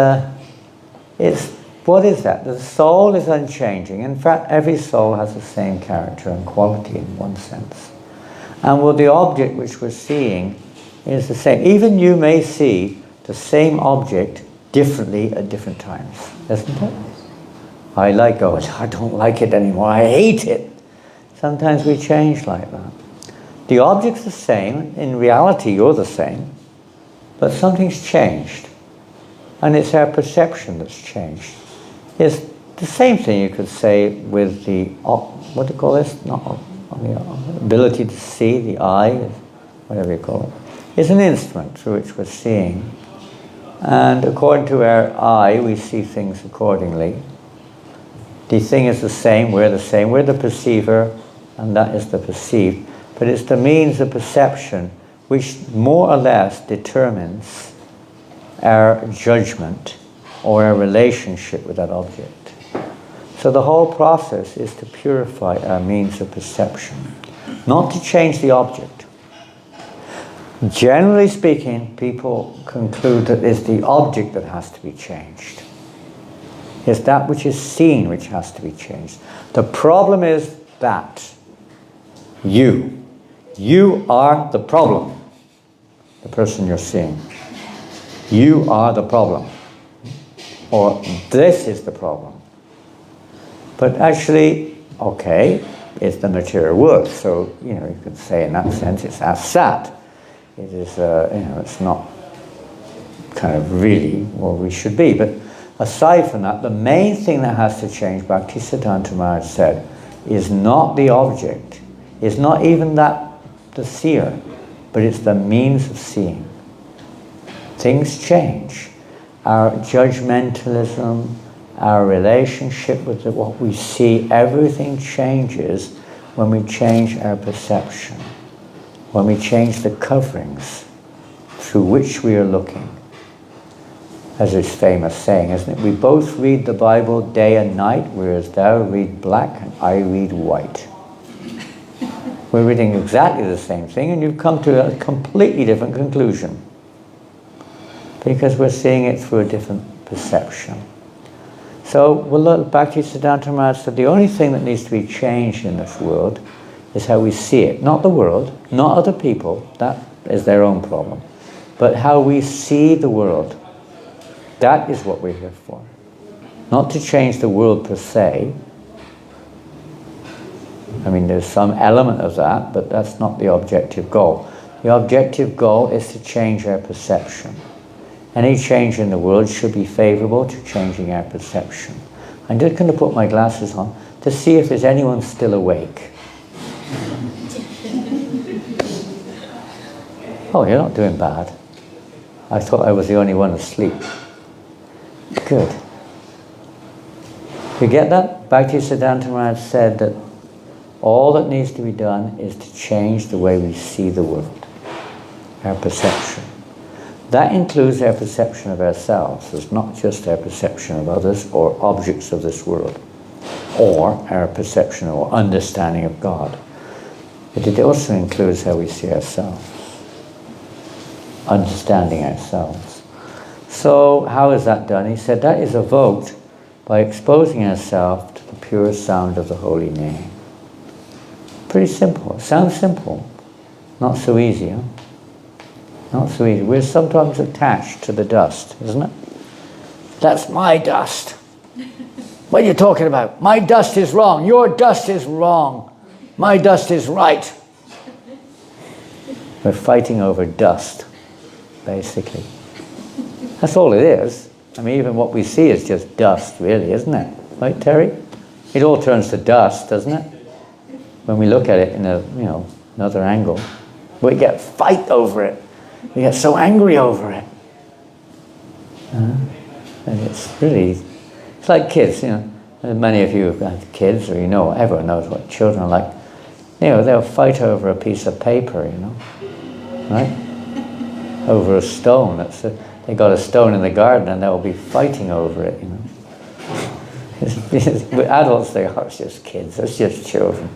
what is that? The soul is unchanging. In fact, every soul has the same character and quality in one sense. And the object which we're seeing is the same. Even you may see the same object differently at different times, isn't it? I don't like it anymore, I hate it. Sometimes we change like that. The object's the same, in reality you're the same, but something's changed. And it's our perception that's changed. It's the same thing you could say with the, what do you call this? Not the ability to see, the eye, whatever you call it. It's an instrument through which we're seeing. And according to our eye, we see things accordingly. The thing is the same, we're the perceiver, and that is the perceived. But it's the means of perception which more or less determines our judgment or our relationship with that object. So the whole process is to purify our means of perception, not to change the object. Generally speaking, people conclude that it's the object that has to be changed. It's that which is seen which has to be changed. The problem is that you are the problem. The person you're seeing. You are the problem. Or this is the problem. But actually, okay, it's the material world. So, you could say in that sense it's asat. It is, it's not kind of really where we should be. But aside from that, the main thing that has to change, Bhaktisiddhanta Maharaj said, is not the object. It's not even that the seer, but it's the means of seeing. Things change. Our judgmentalism, our relationship with what we see, everything changes when we change our perception, when we change the coverings through which we are looking. as is famous saying, isn't it? We both read the Bible day and night, whereas thou read black and I read white. We're reading exactly the same thing, and you've come to a completely different conclusion. Because we're seeing it through a different perception. So, Bhaktisiddhanta Maharaj said the only thing that needs to be changed in this world is how we see it. Not the world, not other people, that is their own problem. But how we see the world. That is what we're here for. Not to change the world per se. I mean, there's some element of that, but that's not the objective goal. The objective goal is to change our perception. Any change in the world should be favorable to changing our perception. I'm just going to put my glasses on to see if there's anyone still awake. Oh, you're not doing bad. I thought I was the only one asleep. Good. You get that? Bhaktisiddhanta Maharaj said that all that needs to be done is to change the way we see the world, our perception. That includes our perception of ourselves. It's not just our perception of others or objects of this world, or our perception or understanding of God. But it also includes how we see ourselves, understanding ourselves. So how is that done? He said that is evoked by exposing ourselves to the pure sound of the holy name. Pretty simple. It sounds simple. Not so easy, huh? Not so easy. We're sometimes attached to the dust, isn't it? That's my dust. What are you talking about? My dust is wrong. Your dust is wrong. My dust is right. We're fighting over dust, basically. That's all it is. I mean, even what we see is just dust, really, isn't it? Right, Terry? It all turns to dust, doesn't it? When we look at it in a, another angle. We get fight over it. We get so angry over it. And it's really, it's like kids, Many of you have had kids, or everyone knows what children are like. They'll fight over a piece of paper, right? Over a stone. They got a stone in the garden and they'll be fighting over it, With adults, it's just kids, it's just children.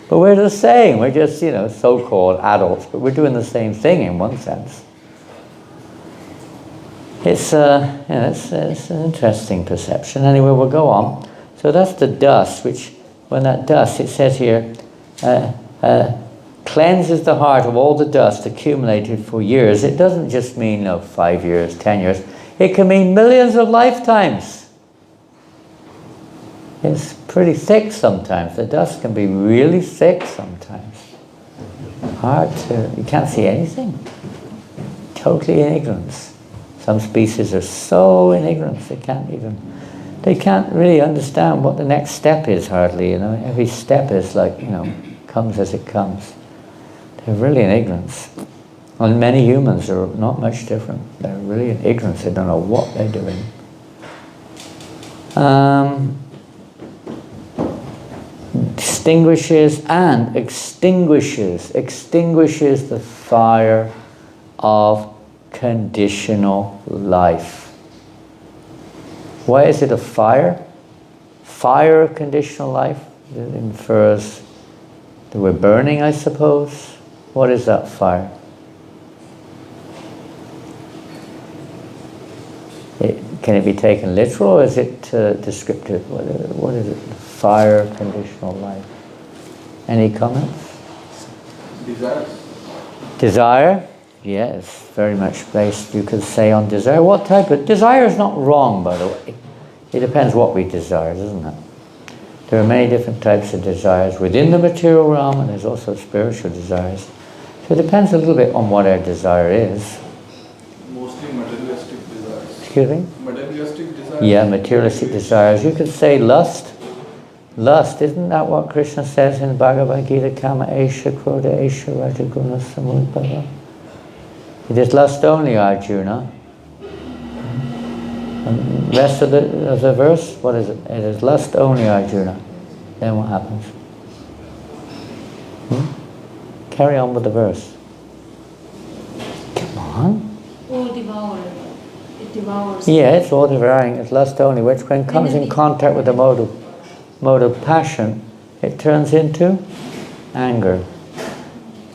But we're the same. We're just, so-called adults, but we're doing the same thing in one sense. It's an interesting perception. Anyway, we'll go on. So that's the dust, which, when that dust, it says here, cleanses the heart of all the dust accumulated for years. It doesn't just mean 5 years, 10 years. It can mean millions of lifetimes. It's pretty thick sometimes. The dust can be really thick sometimes. Hard to, you can't see anything. Totally in ignorance. Some species are so in ignorance they can't really understand what the next step is hardly, Every step is like, comes as it comes. They're really in ignorance. And many humans are not much different. They're really in ignorance. They don't know what they're doing. Distinguishes and extinguishes the fire of conditional life. Why is it a fire? Fire of conditional life? It infers that we're burning, I suppose. What is that fire? Can it be taken literal, or is it descriptive? What is it? Fire of conditional life. Any comments? Desire? Yes, very much based, you could say, on desire. What type of... Desire is not wrong, by the way. It depends what we desire, doesn't it? There are many different types of desires within the material realm, and there's also spiritual desires. So it depends a little bit on what our desire is. Mostly materialistic desires. Excuse me? Materialistic desires? Yeah, materialistic desires. You could say lust. Lust, isn't that what Krishna says in Bhagavad Gita? Kama esha, krodha esha, rajaguna samudbhava. It is lust only, Arjuna. And the rest of the verse, what is it? It is lust only, Arjuna. Then what happens? Carry on with the verse. Come on. All devoured. It devours. Yeah, it's all devouring. It's lust only, which when it comes in contact with the mode of passion, it turns into anger.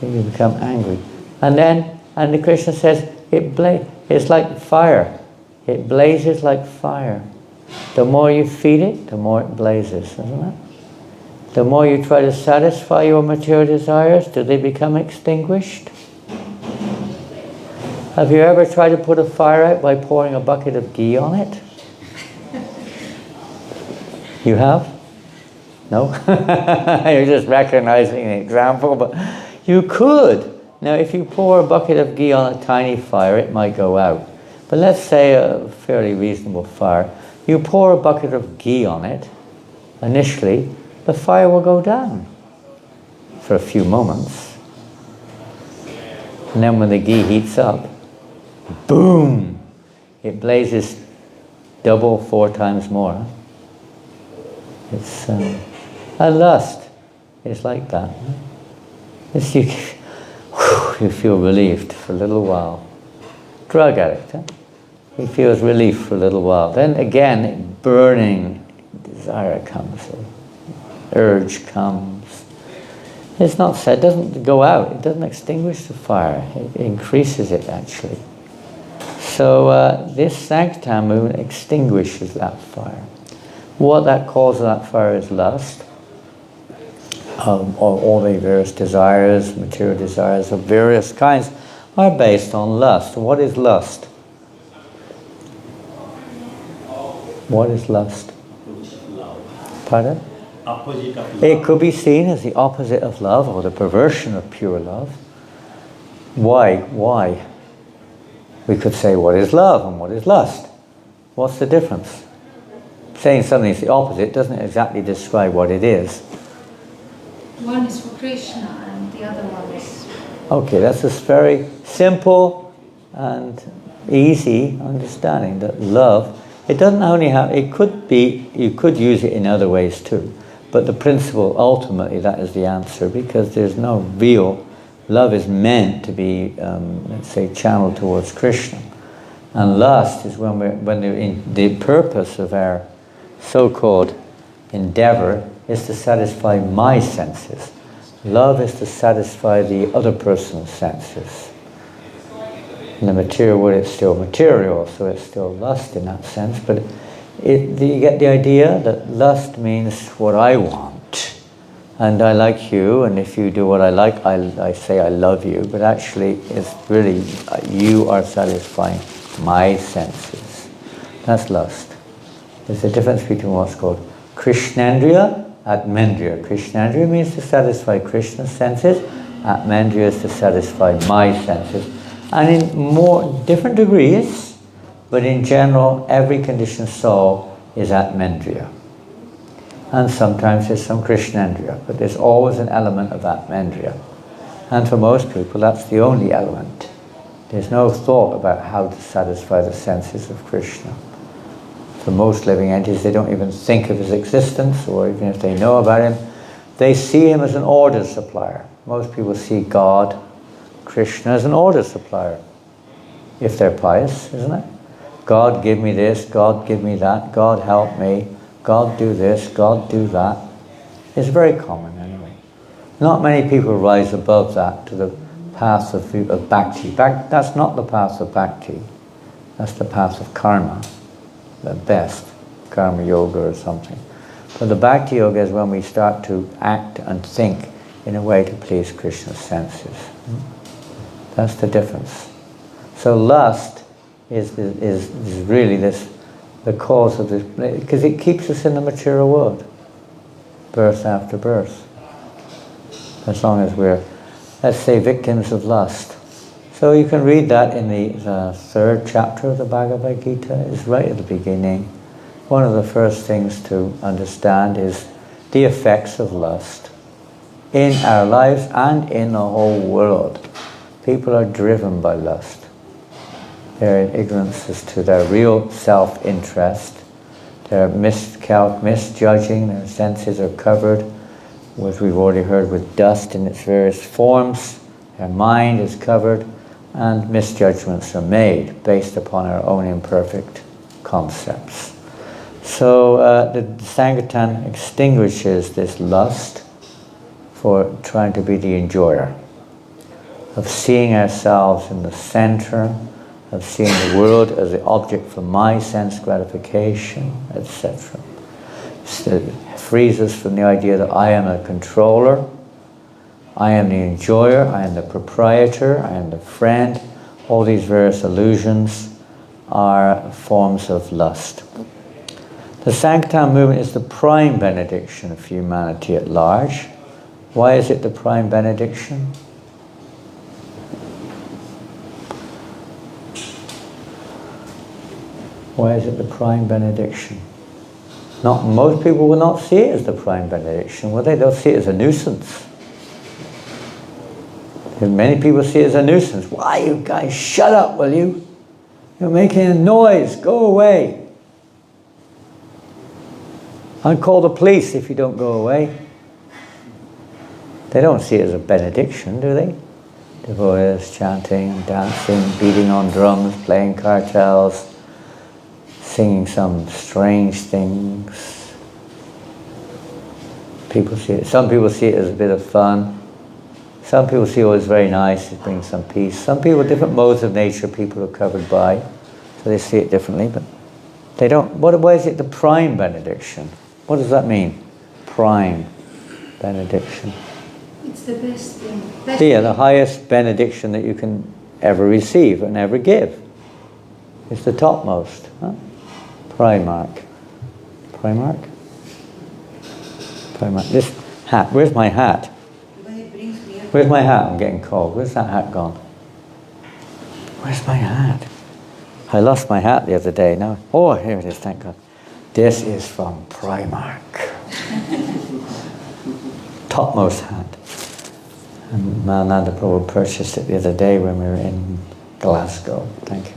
You become angry. And the Krishna says, it's like fire. It blazes like fire. The more you feed it, the more it blazes, isn't it? The more you try to satisfy your material desires, do they become extinguished? Have you ever tried to put a fire out by pouring a bucket of ghee on it? You have? No? You're just recognizing an example, but you could. Now, if you pour a bucket of ghee on a tiny fire, it might go out. But let's say a fairly reasonable fire. You pour a bucket of ghee on it, initially, the fire will go down for a few moments. And then when the ghee heats up, boom! It blazes double, 4 times more. It's a lust. It's like that. It's you feel relieved for a little while. Drug addict, huh? He feels relief for a little while. Then again, burning desire comes, urge comes. It's not said, it doesn't go out, it doesn't extinguish the fire, it increases it actually. So this Sanktam moon extinguishes that fire. What that causes that fire is lust. All the various desires, material desires of various kinds, are based on lust. What is lust? What is lust? Pardon? Opposite of love. It could be seen as the opposite of love, or the perversion of pure love. Why? Why? We could say, what is love and what is lust? What's the difference? Saying something is the opposite doesn't exactly describe what it is. One is for Krishna and the other one is... Okay, that's a very simple and easy understanding that love, it doesn't only have, it could be, you could use it in other ways too, but the principle, ultimately, that is the answer, because there's no real, love is meant to be, let's say, channeled towards Krishna. And lust is the purpose of our so-called endeavor is to satisfy my senses. Love is to satisfy the other person's senses. In the material world, it's still material, so it's still lust in that sense, but you get the idea that lust means what I want, and I like you, and if you do what I like, I say I love you, but actually it's really you are satisfying my senses. That's lust. There's a difference between what's called Krishnendriya, Atmendriya. Krishnendriya means to satisfy Krishna's senses, Atmendriya is to satisfy my senses. And in more different degrees, but in general, every conditioned soul is Atmendriya. And sometimes there's some Krishnendriya, but there's always an element of Atmendriya. And for most people, that's the only element. There's no thought about how to satisfy the senses of Krishna. For most living entities, they don't even think of his existence, or even if they know about him, they see him as an order supplier. Most people see God, Krishna, as an order supplier, if they're pious, isn't it? God give me this, God give me that, God help me, God do this, God do that. It's very common anyway. Not many people rise above that to the path of bhakti. That's not the path of bhakti, that's the path of karma. At best, karma yoga or something. But the bhakti yoga is when we start to act and think in a way to please Krishna's senses. That's the difference. So lust is really the cause of this, because it keeps us in the material world, birth after birth. As long as we're, let's say, victims of lust. So you can read that in the 3rd chapter of the Bhagavad Gita. It's right at the beginning. One of the first things to understand is the effects of lust in our lives and in the whole world. People are driven by lust. They're in ignorance as to their real self-interest. They're misjudging, their senses are covered, as we've already heard, with dust in its various forms. Their mind is covered and misjudgments are made based upon our own imperfect concepts. So the Sankirtan extinguishes this lust for trying to be the enjoyer, of seeing ourselves in the center, of seeing the world as the object for my sense gratification, etc. It frees us from the idea that I am a controller, I am the enjoyer, I am the proprietor, I am the friend. All these various illusions are forms of lust. The Sankirtan movement is the prime benediction of humanity at large. Why is it the prime benediction? Why is it the prime benediction? Most people will not see it as the prime benediction, will they? They'll see it as a nuisance. And many people see it as a nuisance. Why, you guys, shut up, will you? You're making a noise, go away. I'll call the police if you don't go away. They don't see it as a benediction, do they? Devotees chanting, dancing, beating on drums, playing cartels, singing some strange things. People see it. Some people see it as a bit of fun. Some people see it as very nice, it brings some peace. Some people, different modes of nature people are covered by, so they see it differently, but they don't. Why is it the prime benediction? What does that mean? Prime benediction. It's the best thing. Yeah, the highest benediction that you can ever receive and ever give. It's the topmost. Huh? Primarch. Primarch? Primarch. This hat. Where's my hat? Because it brings near. Where's my hat? I'm getting cold. Where's that hat gone? Where's my hat? I lost my hat the other day. Now, oh, here it is, thank God. This is from Primark. Topmost hat. And Mananda Prabhu purchased it the other day when we were in Glasgow. Thank you.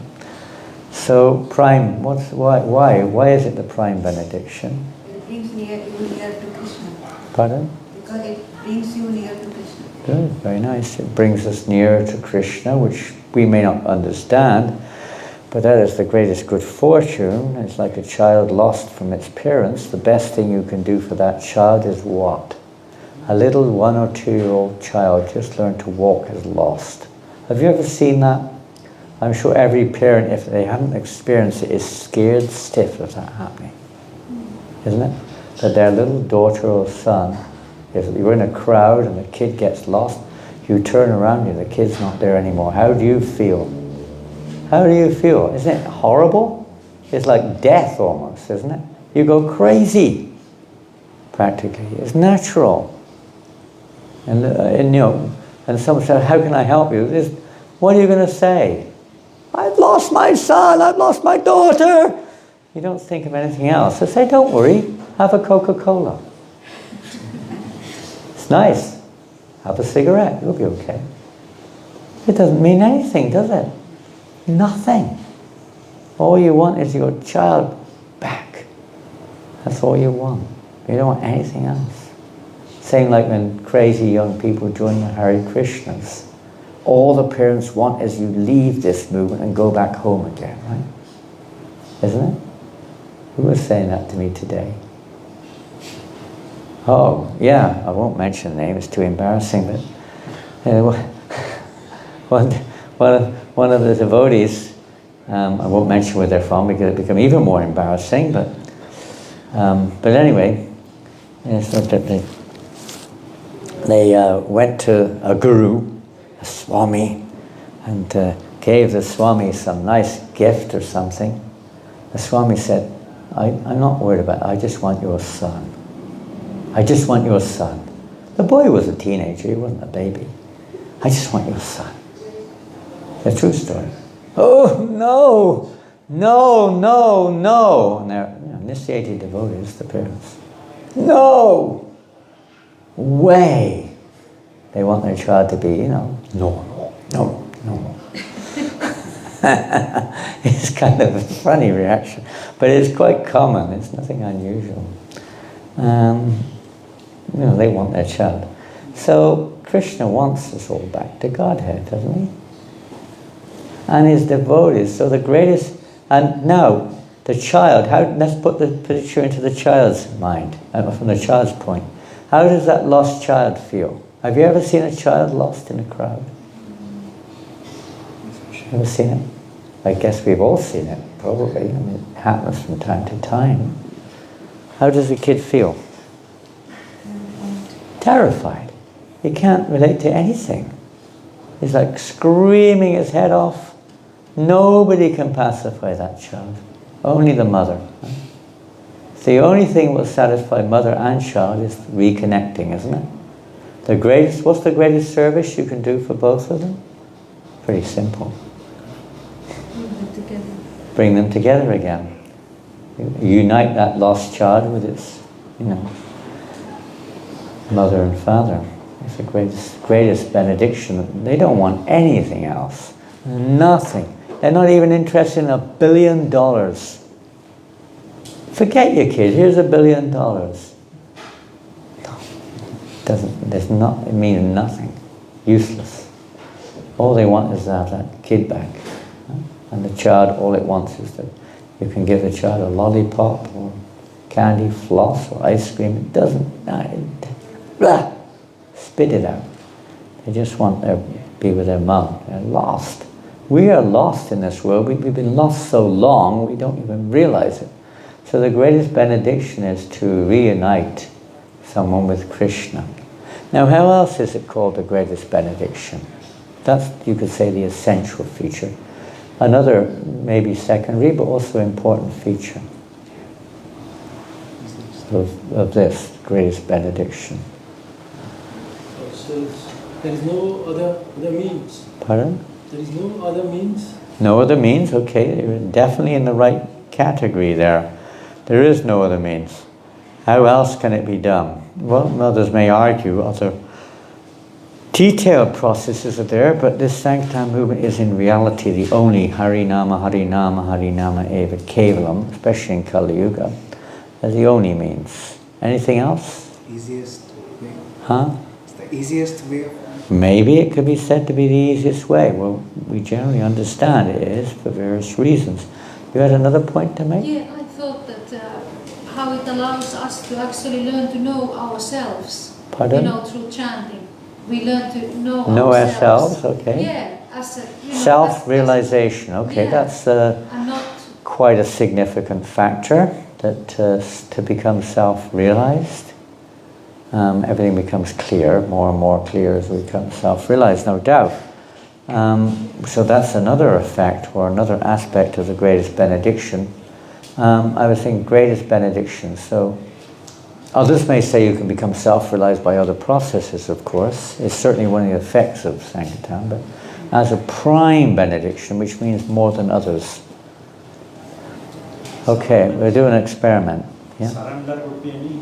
So, prime, why is it the prime benediction? It brings you near to Krishna. Pardon? Because it brings you near to Krishna. Good, very nice. It brings us nearer to Krishna, which we may not understand, but that is the greatest good fortune. It's like a child lost from its parents. The best thing you can do for that child is what? A little 1 or 2 year old child just learned to walk is lost. Have you ever seen that? I'm sure every parent, if they haven't experienced it, is scared stiff of that happening. Isn't it? That their little daughter or son, if you're in a crowd and the kid gets lost, you turn around and the kid's not there anymore. How do you feel? How do you feel? Isn't it horrible? It's like death almost, isn't it? You go crazy, practically. It's natural. And you know, and someone said, how can I help you? What are you going to say? I've lost my son, I've lost my daughter. You don't think of anything else. So say, don't worry, have a Coca-Cola. It's nice. Have a cigarette, you'll be okay. It doesn't mean anything, does it? Nothing. All you want is your child back. That's all you want. You don't want anything else. Same like when crazy young people join the Hare Krishnas. All the parents want is you leave this movement and go back home again, right? Isn't it? Who was saying that to me today? Oh, yeah, I won't mention the name, it's too embarrassing, but one of the devotees, I won't mention where they're from because it become even more embarrassing, but anyway, it's not that they went to a guru, a Swami, and gave the Swami some nice gift or something. The Swami said, I'm not worried about it, I just want your son. I just want your son. The boy was a teenager, he wasn't a baby. I just want your son. It's a true story. Oh, no, no, no, no. And they're initiated devotees, the parents. No way. They want their child to be, normal. No. It's kind of a funny reaction, but it's quite common. It's nothing unusual. They want their child. So Krishna wants us all back to Godhead, doesn't he? and his devotees. So the greatest, and now the child, let's put the picture into the child's mind, from the child's point. How does that lost child feel? Have you ever seen a child lost in a crowd? Ever seen it? I guess we've all seen it, probably. I mean, it happens from time to time. How does the kid feel? Terrified. He can't relate to anything. He's like screaming his head off. Nobody can pacify that child. Only the mother. So the only thing that will satisfy mother and child is reconnecting, isn't it? What's the greatest service you can do for both of them? Pretty simple. Bring them together again. Unite that lost child with its, mother and father. It's the greatest benediction. They don't want anything else. Nothing. They're not even interested in $1 billion. Forget your kid. Here's $1 billion. It means nothing. Useless. All they want is to have that kid back. And the child, all it wants is that you can give the child a lollipop or candy, floss or ice cream. It doesn't. Spit it out. They just want to be with their mom. They're lost. We are lost in this world. We've been lost so long we don't even realize it. So the greatest benediction is to reunite someone with Krishna. Now, how else is it called the greatest benediction? That's, you could say, the essential feature. Another, maybe secondary, but also important feature of this greatest benediction. So there is no other means. Pardon? There is no other means. No other means, okay. You're definitely in the right category there. There is no other means. How else can it be done? Well, others may argue other detailed processes are there, but this Sankirtan movement is in reality the only Harinama, Harinama, Harinama Eva Kevalam, especially in Kali Yuga, as the only means. Anything else? Easiest way. Huh? It's the easiest way of... Maybe it could be said to be the easiest way. Well, we generally understand it is for various reasons. You had another point to make? Yeah, I thought that how it allows us to actually learn to know ourselves. Pardon? Through chanting. We learn to know ourselves, okay. Yeah, as a self-realization, okay, yeah. That's quite a significant factor, that to become self-realized. Everything becomes clear, more and more clear as we become self-realized, no doubt. So that's another effect, or another aspect of the greatest benediction. I was thinking greatest benediction, so others may say you can become self-realized by other processes, of course. It's certainly one of the effects of Sankirtan, but as a prime benediction, which means more than others. Okay, we'll do an experiment. Yeah? Surrender would be any.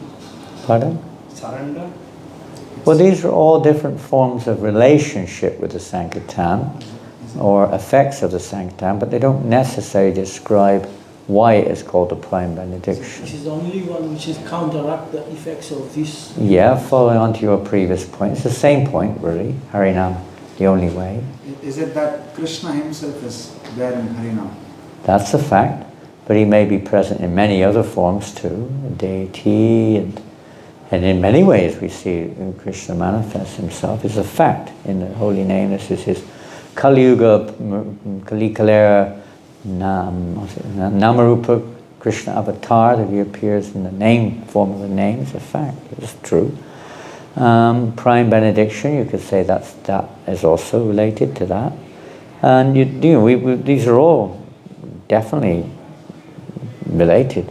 Pardon? Surrender? Well, these are all different forms of relationship with the Sankirtan, or effects of the Sankirtan, but they don't necessarily describe why it is called a prime benediction. This is the only one which is counteract the effects of this. Yeah, following on to your previous point. It's the same point, really. Harinam, the only way. Is it that Krishna himself is there in Harinam? That's a fact. But he may be present in many other forms too, a deity, and in many ways we see Krishna manifest himself. It's a fact in the holy name. This is his Kali Yuga, Kali Kalera, Namarupa Krishna avatar, that he appears in the name form of the name. It's a fact. It's true. Prime benediction, you could say that is also related to that. And these are all definitely related.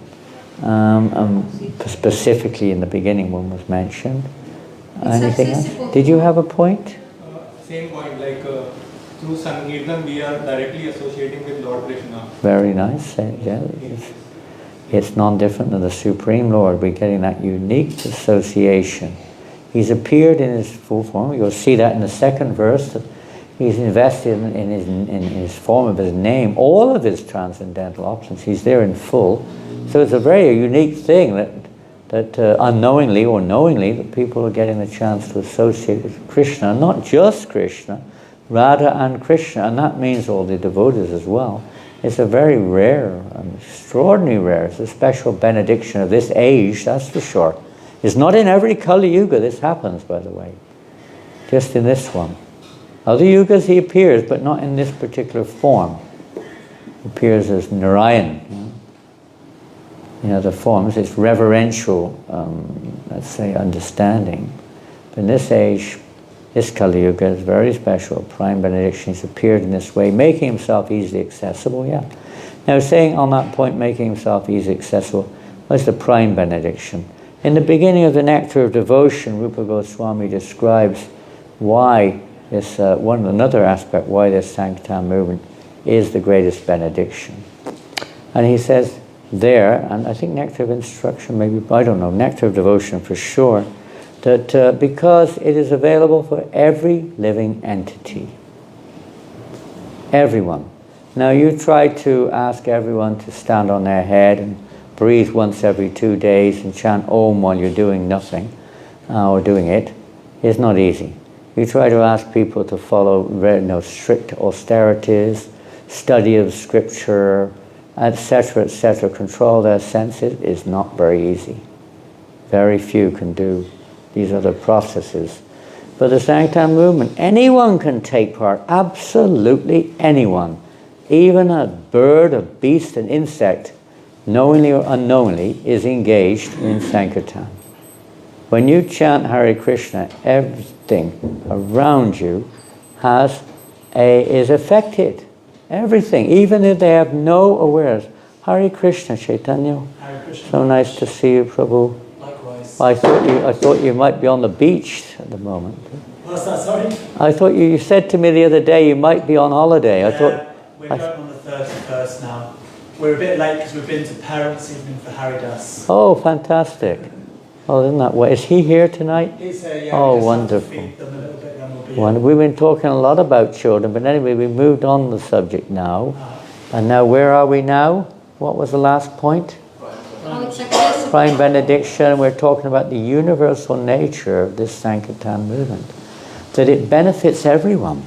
Specifically in the beginning one was mentioned. Anything else? Did you have a point? Same point, like through Sankirtan we are directly associating with Lord Krishna. Very nice. Yeah, it's non-different than the Supreme Lord. We're getting that unique association. He's appeared in his full form. You'll see that in the second verse, that he's invested in his form of his name, all of his transcendental options. He's there in full. So it's a very unique thing that unknowingly or knowingly, that people are getting the chance to associate with Krishna, not just Krishna, Radha and Krishna, and that means all the devotees as well. It's a very rare, extraordinarily rare. It's a special benediction of this age, that's for sure. It's not in every Kali Yuga this happens, by the way. Just in this one. Other yugas he appears, but not in this particular form. He appears as Narayan. In other forms, it's reverential, let's say, understanding. But in this age, this Kali Yuga is very special. Prime benediction, he's appeared in this way, making himself easily accessible, yeah. Now, saying on that point, making himself easily accessible, what's the prime benediction? In the beginning of the Nectar of Devotion, Rupa Goswami describes why this, another aspect, why this Sankirtan movement is the greatest benediction. And he says there, and I think Nectar of Instruction, maybe, I don't know, Nectar of Devotion for sure, that because it is available for every living entity. Everyone. Now you try to ask everyone to stand on their head and breathe once every 2 days and chant Om while you're doing nothing, or doing it. It's not easy. You try to ask people to follow strict austerities, study of scripture, etc., control their senses is not very easy. Very few can do these other processes. But the Sankirtan movement, anyone can take part, absolutely anyone. Even a bird, a beast, an insect, knowingly or unknowingly, is engaged in Sankirtan. When you chant Hare Krishna, everything around you is affected. Everything, even if they have no awareness. Hare Krishna, Chaitanya. Hare Krishna. So nice to see you, Prabhu. Likewise. I thought you might be on the beach at the moment. What's that, sorry? I thought you said to me the other day you might be on holiday. We're going on the 31st now. We're a bit late because we've been to Parents' Evening for Haridas. Oh, fantastic. Oh, isn't that way? Is he here tonight? He's here, yeah. Oh, we just wonderful. have to feed them a little bit, then we'll be We've been talking a lot about children, but anyway, we moved on the subject now. And now, where are we now? What was the last point? Prime benediction. We're talking about the universal nature of this Sankirtan movement. That it benefits everyone,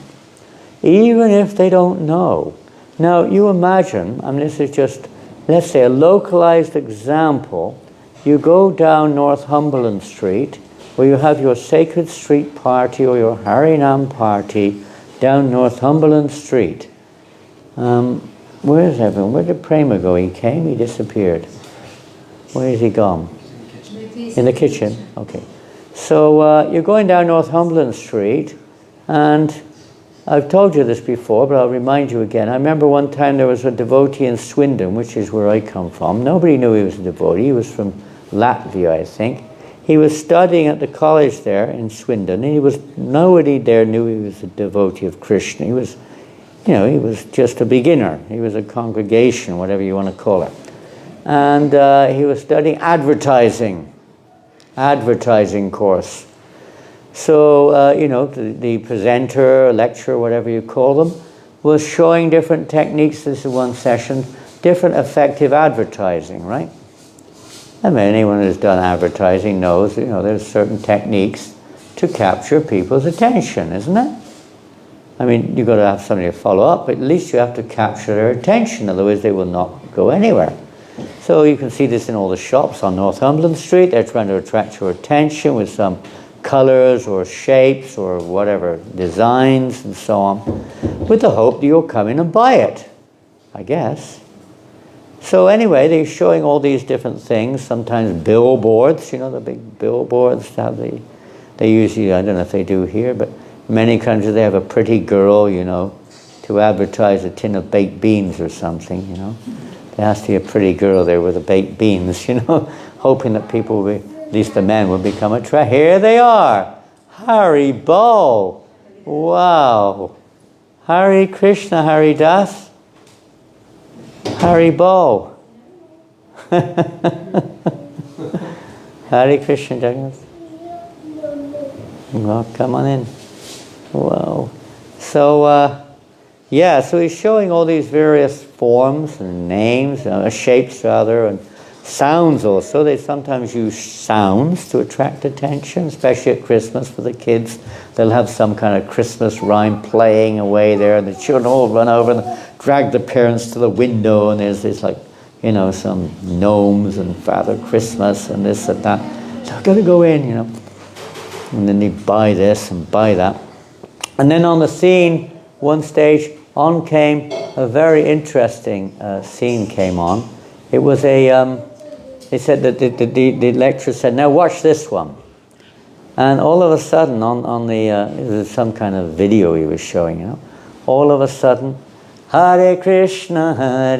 even if they don't know. Now, you imagine, this is just, let's say, a localized example. You go down Northumberland Street, where you have your Sacred Street party or your Harinam party down Northumberland Street. Where is everyone? Where did Prema go? He came, he disappeared. Where is he gone? In the kitchen? Okay. So you're going down Northumberland Street, and I've told you this before, but I'll remind you again. I remember one time there was a devotee in Swindon, which is where I come from. Nobody knew he was a devotee. He was from Latvia, I think. He was studying at the college there in Swindon, and nobody there knew he was a devotee of Krishna. He was, he was just a beginner. He was a congregation, whatever you want to call it. And he was studying advertising course. So, the presenter, lecturer, whatever you call them, was showing different techniques. This is one session, different effective advertising, right? Anyone who's done advertising knows, there's certain techniques to capture people's attention, isn't it? You've got to have somebody to follow up, but at least you have to capture their attention, otherwise they will not go anywhere. So you can see this in all the shops on Northumberland Street. They're trying to attract your attention with some colors or shapes or whatever, designs and so on, with the hope that you'll come in and buy it, I guess. So anyway, they're showing all these different things, sometimes billboards, the big billboards, they usually, I don't know if they do here, but in many countries they have a pretty girl, to advertise a tin of baked beans or something, There has to be a pretty girl there with the baked beans, hoping that people will at least the men will become attracted. Here they are! Hari Bol! Wow! Hare Krishna, Hari Das. Hari Bol. Hare Krishna, Jagannath. Well, come on in. Wow. So, so he's showing all these various forms and names, shapes rather, and Sounds also, they sometimes use sounds to attract attention, especially at Christmas for the kids. They'll have some kind of Christmas rhyme playing away there, and the children all run over and drag the parents to the window, and there's this, like, you know, some gnomes and Father Christmas and this and that. So I've got to go in, you know. And then they buy this and buy that. And then on the scene, one stage, on came a very interesting scene came on. It was a, they said that the lecturer said, now watch this one. And all of a sudden, on the, it was some kind of video he was showing, you know, all of a sudden, Hare Krishna,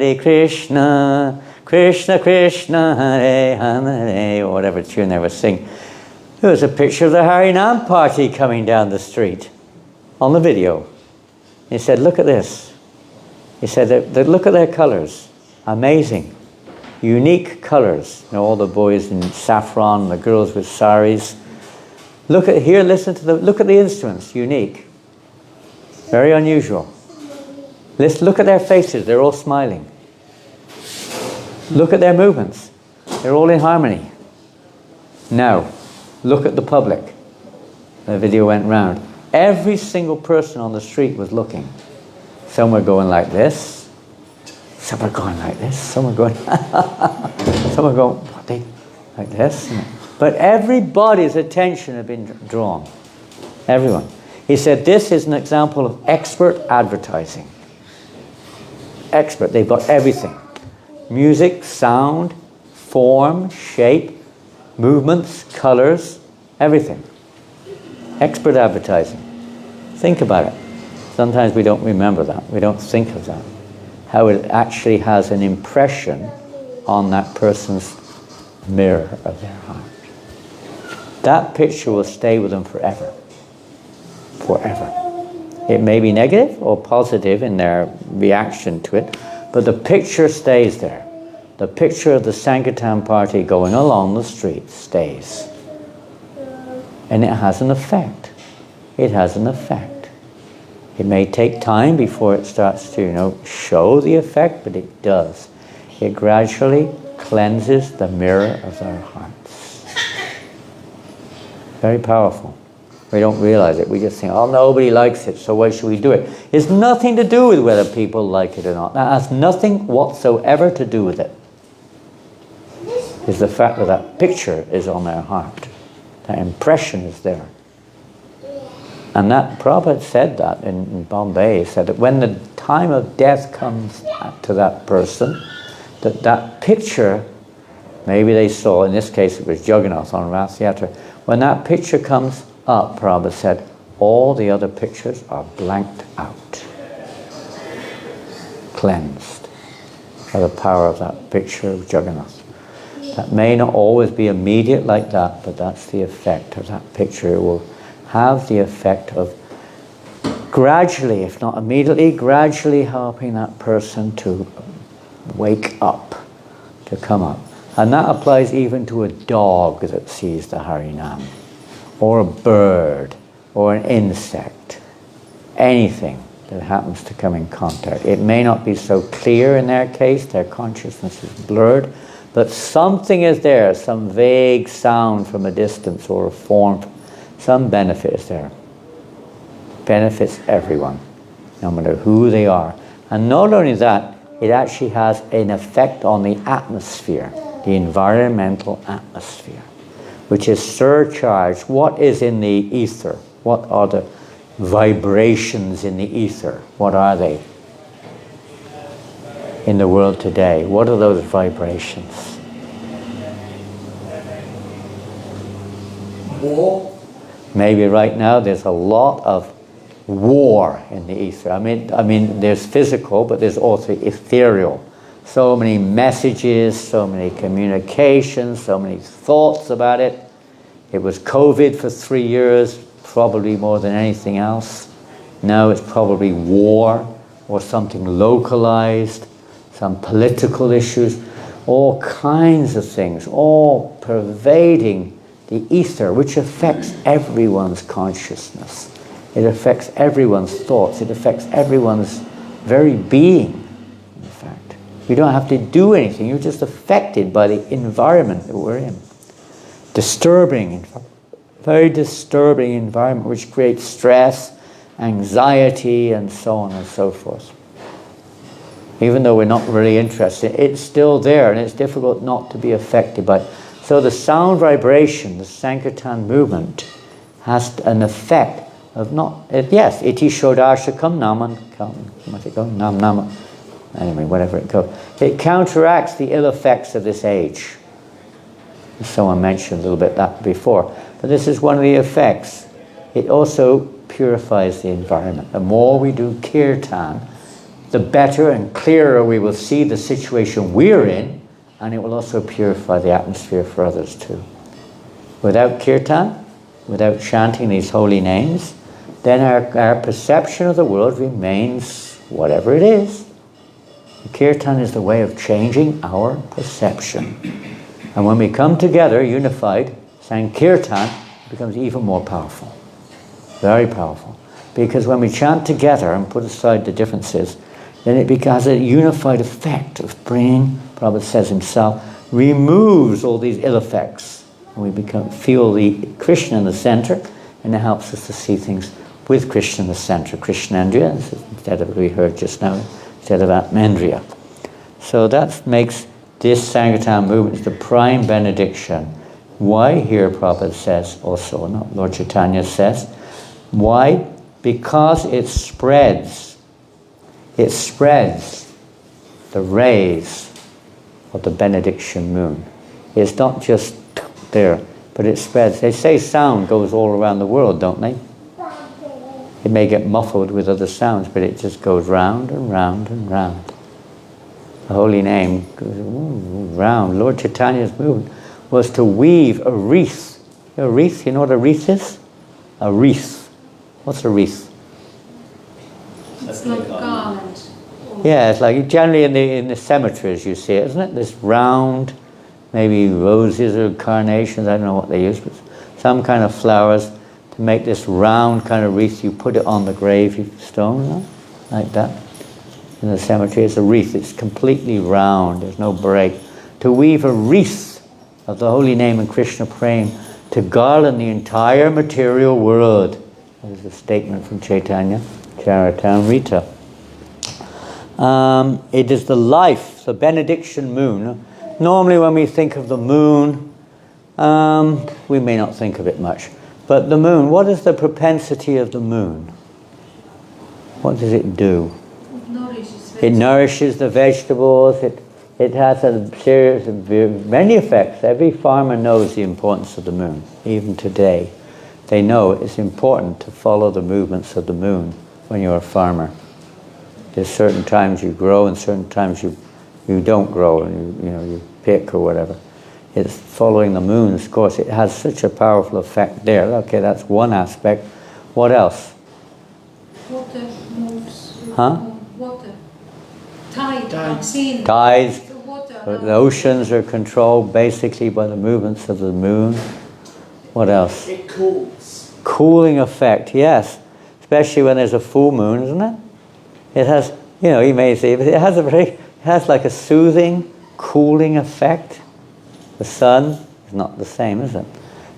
Krishna Krishna, Hare Hare, or whatever tune they were singing. There was a picture of the Harinam party coming down the street on the video. He said, look at this. He said, look at their colors. Amazing. Unique colors. You know, all the boys in saffron, the girls with saris. Look at here, listen to look at the instruments. Unique. Very unusual. Look at their faces. They're all smiling. Look at their movements. They're all in harmony. Now, look at the public. The video went round. Every single person on the street was looking. Some were going like this. Some were going like this. Some were going... some were going... What, like this? But everybody's attention had been drawn. Everyone. He said, this is an example of expert advertising. Expert. They've got everything. Music, sound, form, shape, movements, colors, everything. Expert advertising. Think about it. Sometimes we don't remember that. We don't think of that. How it actually has an impression on that person's mirror of their heart. That picture will stay with them forever. Forever. It may be negative or positive in their reaction to it, but the picture stays there. The picture of the Sankirtan party going along the street stays. And it has an effect. It has an effect. It may take time before it starts to, you know, show the effect, but it does. It gradually cleanses the mirror of our hearts. Very powerful. We don't realize it. We just think, oh, nobody likes it, so why should we do it? It's nothing to do with whether people like it or not. That has nothing whatsoever to do with it. It's the fact that that picture is on their heart. That impression is there. And that Prabhupada said that in Bombay. He said that when the time of death comes to that person, that picture, maybe they saw, in this case it was Jagannath on Rath Yatra, when that picture comes up, Prabhupada said, all the other pictures are blanked out. Cleansed by the power of that picture of Jagannath. That may not always be immediate like that, but that's the effect of that picture. It will have the effect of gradually, if not immediately, gradually helping that person to wake up, to come up. And that applies even to a dog that sees the Harinam, or a bird, or an insect, anything that happens to come in contact. It may not be so clear in their case, their consciousness is blurred, but something is there, some vague sound from a distance or a form, some benefit is there. Benefits everyone, no matter who they are. And not only that, it actually has an effect on the atmosphere, the environmental atmosphere, which is surcharged. What is in the ether? What are the vibrations in the ether? What are they in the world today? What are those vibrations? War. Maybe right now there's a lot of war in the ether. I mean, there's physical, but there's also ethereal. So many messages, so many communications, so many thoughts about it. It was COVID for 3 years, probably more than anything else. Now it's probably war or something localized, some political issues, all kinds of things, all pervading the ether, which affects everyone's consciousness. It affects everyone's thoughts. It affects everyone's very being, in fact. You don't have to do anything. You're just affected by the environment that we're in. Very disturbing environment which creates stress, anxiety, and so on and so forth. Even though we're not really interested, it's still there, and it's difficult not to be affected by it. So the sound vibration, the Sankirtan movement, has an effect of yes, iti shodashakam naman, what's it go? Nam nama. Anyway, whatever it goes. It counteracts the ill effects of this age. Someone mentioned a little bit that before. But this is one of the effects. It also purifies the environment. The more we do kirtan, the better and clearer we will see the situation we're in, and it will also purify the atmosphere for others too. Without kirtan, without chanting these holy names, then our perception of the world remains whatever it is. The kirtan is the way of changing our perception. And when we come together, unified, Sankirtan becomes even more powerful. Very powerful. Because when we chant together and put aside the differences, then it becomes a unified effect of bringing, Prabhupada says himself, removes all these ill effects. And we feel the Krishna in the center, and it helps us to see things with Krishna in the center. Krishnendriya, instead of what we heard just now, instead of Atmendriya. So that makes this Sankirtan movement the prime benediction. Why? Here Prabhupada says also, not Lord Chaitanya says. Why? Because it spreads the rays of the benediction moon. It's not just there, but it spreads. They say sound goes all around the world, don't they? It may get muffled with other sounds, but it just goes round and round and round. The holy name goes round. Lord Chaitanya's movement was to weave a wreath. A wreath, you know what a wreath is? A wreath. What's a wreath? It's like a garland. Yeah, it's like generally in the cemeteries you see it, isn't it? This round, maybe roses or carnations, I don't know what they use, but some kind of flowers to make this round kind of wreath. You put it on the gravestone, no? Like that. In the cemetery, it's a wreath. It's completely round. There's no break. To weave a wreath of the holy name and Krishna praying to garland the entire material world. That is a statement from Chaitanya Charitamrita. It is the life, the benediction moon. Normally when we think of the moon, we may not think of it much. But the moon, what is the propensity of the moon? What does it do? It nourishes the vegetables. It has a series of many effects. Every farmer knows the importance of the moon. Even today, they know it's important to follow the movements of the moon when you're a farmer. There's certain times you grow and certain times you don't grow, and you pick or whatever. It's following the moon's course. It has such a powerful effect there. Okay, that's one aspect. What else? Water moves. Huh? Water. Tide. Unseen. Tides. The water. The oceans are controlled basically by the movements of the moon. What else? It cools. Cooling effect, yes. Especially when there's a full moon, isn't it? It has, you may see, but it has like a soothing, cooling effect. The sun is not the same, is it?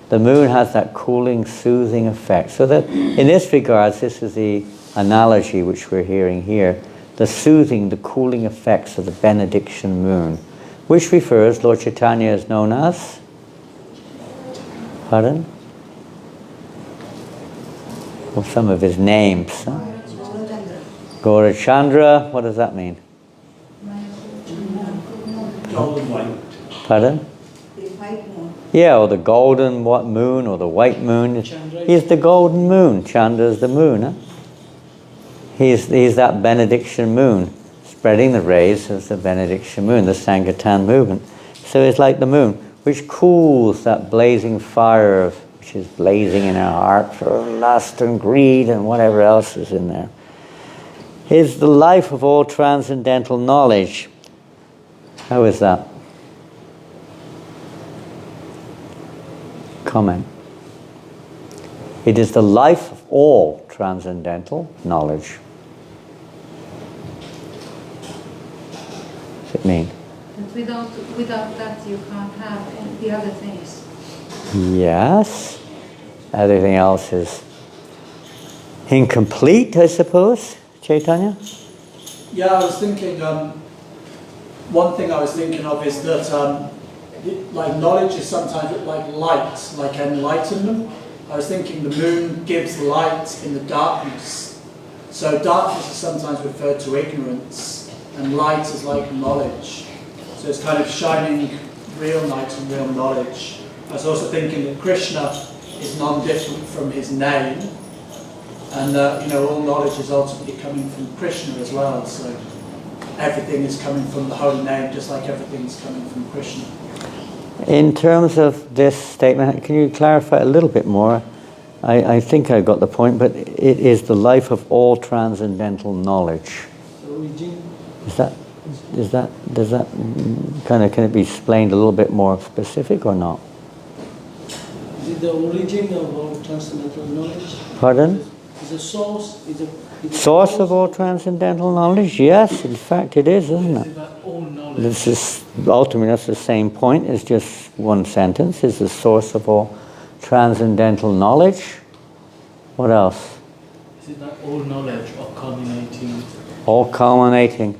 The moon has that cooling, soothing effect. So that, in this regards, this is the analogy which we're hearing here. The soothing, the cooling effects of the benediction moon, which refers, Lord Chaitanya is known as? Pardon? Well, some of his names. Huh? Gaurachandra, what does that mean? Golden white. Pardon? The white moon. Yeah, or the golden moon, or the white moon. He's the golden moon. Chandra is the moon. Huh? He's that benediction moon, spreading the rays of the benediction moon, the Sankirtan movement. So it's like the moon, which cools that blazing fire which is blazing in our heart for lust and greed and whatever else is in there. It's the life of all transcendental knowledge. How is that? Comment. It is the life of all transcendental knowledge. does it mean? That without that you can't have the other things. Yes. Everything else is incomplete, I suppose. Chaitanya? Yeah, I was thinking, one thing I was thinking of is that like knowledge is sometimes like light, like enlightenment. I was thinking the moon gives light in the darkness. So darkness is sometimes referred to ignorance, and light is like knowledge. So it's kind of shining real light and real knowledge. I was also thinking that Krishna is non-different from his name, and all knowledge is ultimately coming from Krishna as well. So everything is coming from the holy name, just like everything is coming from Krishna. In terms of this statement, can you clarify a little bit more? I think I got the point, but it is the life of all transcendental knowledge. Does that kind of, can it be explained a little bit more specific or not? Is it the origin of all transcendental knowledge? Pardon? Is the source? Source of all transcendental knowledge? Yes, in fact it is, isn't it? Is it all knowledge? This is ultimately that's the same point. It's just one sentence. Is the source of all transcendental knowledge. What else? Is it that all knowledge or culminating? All culminating.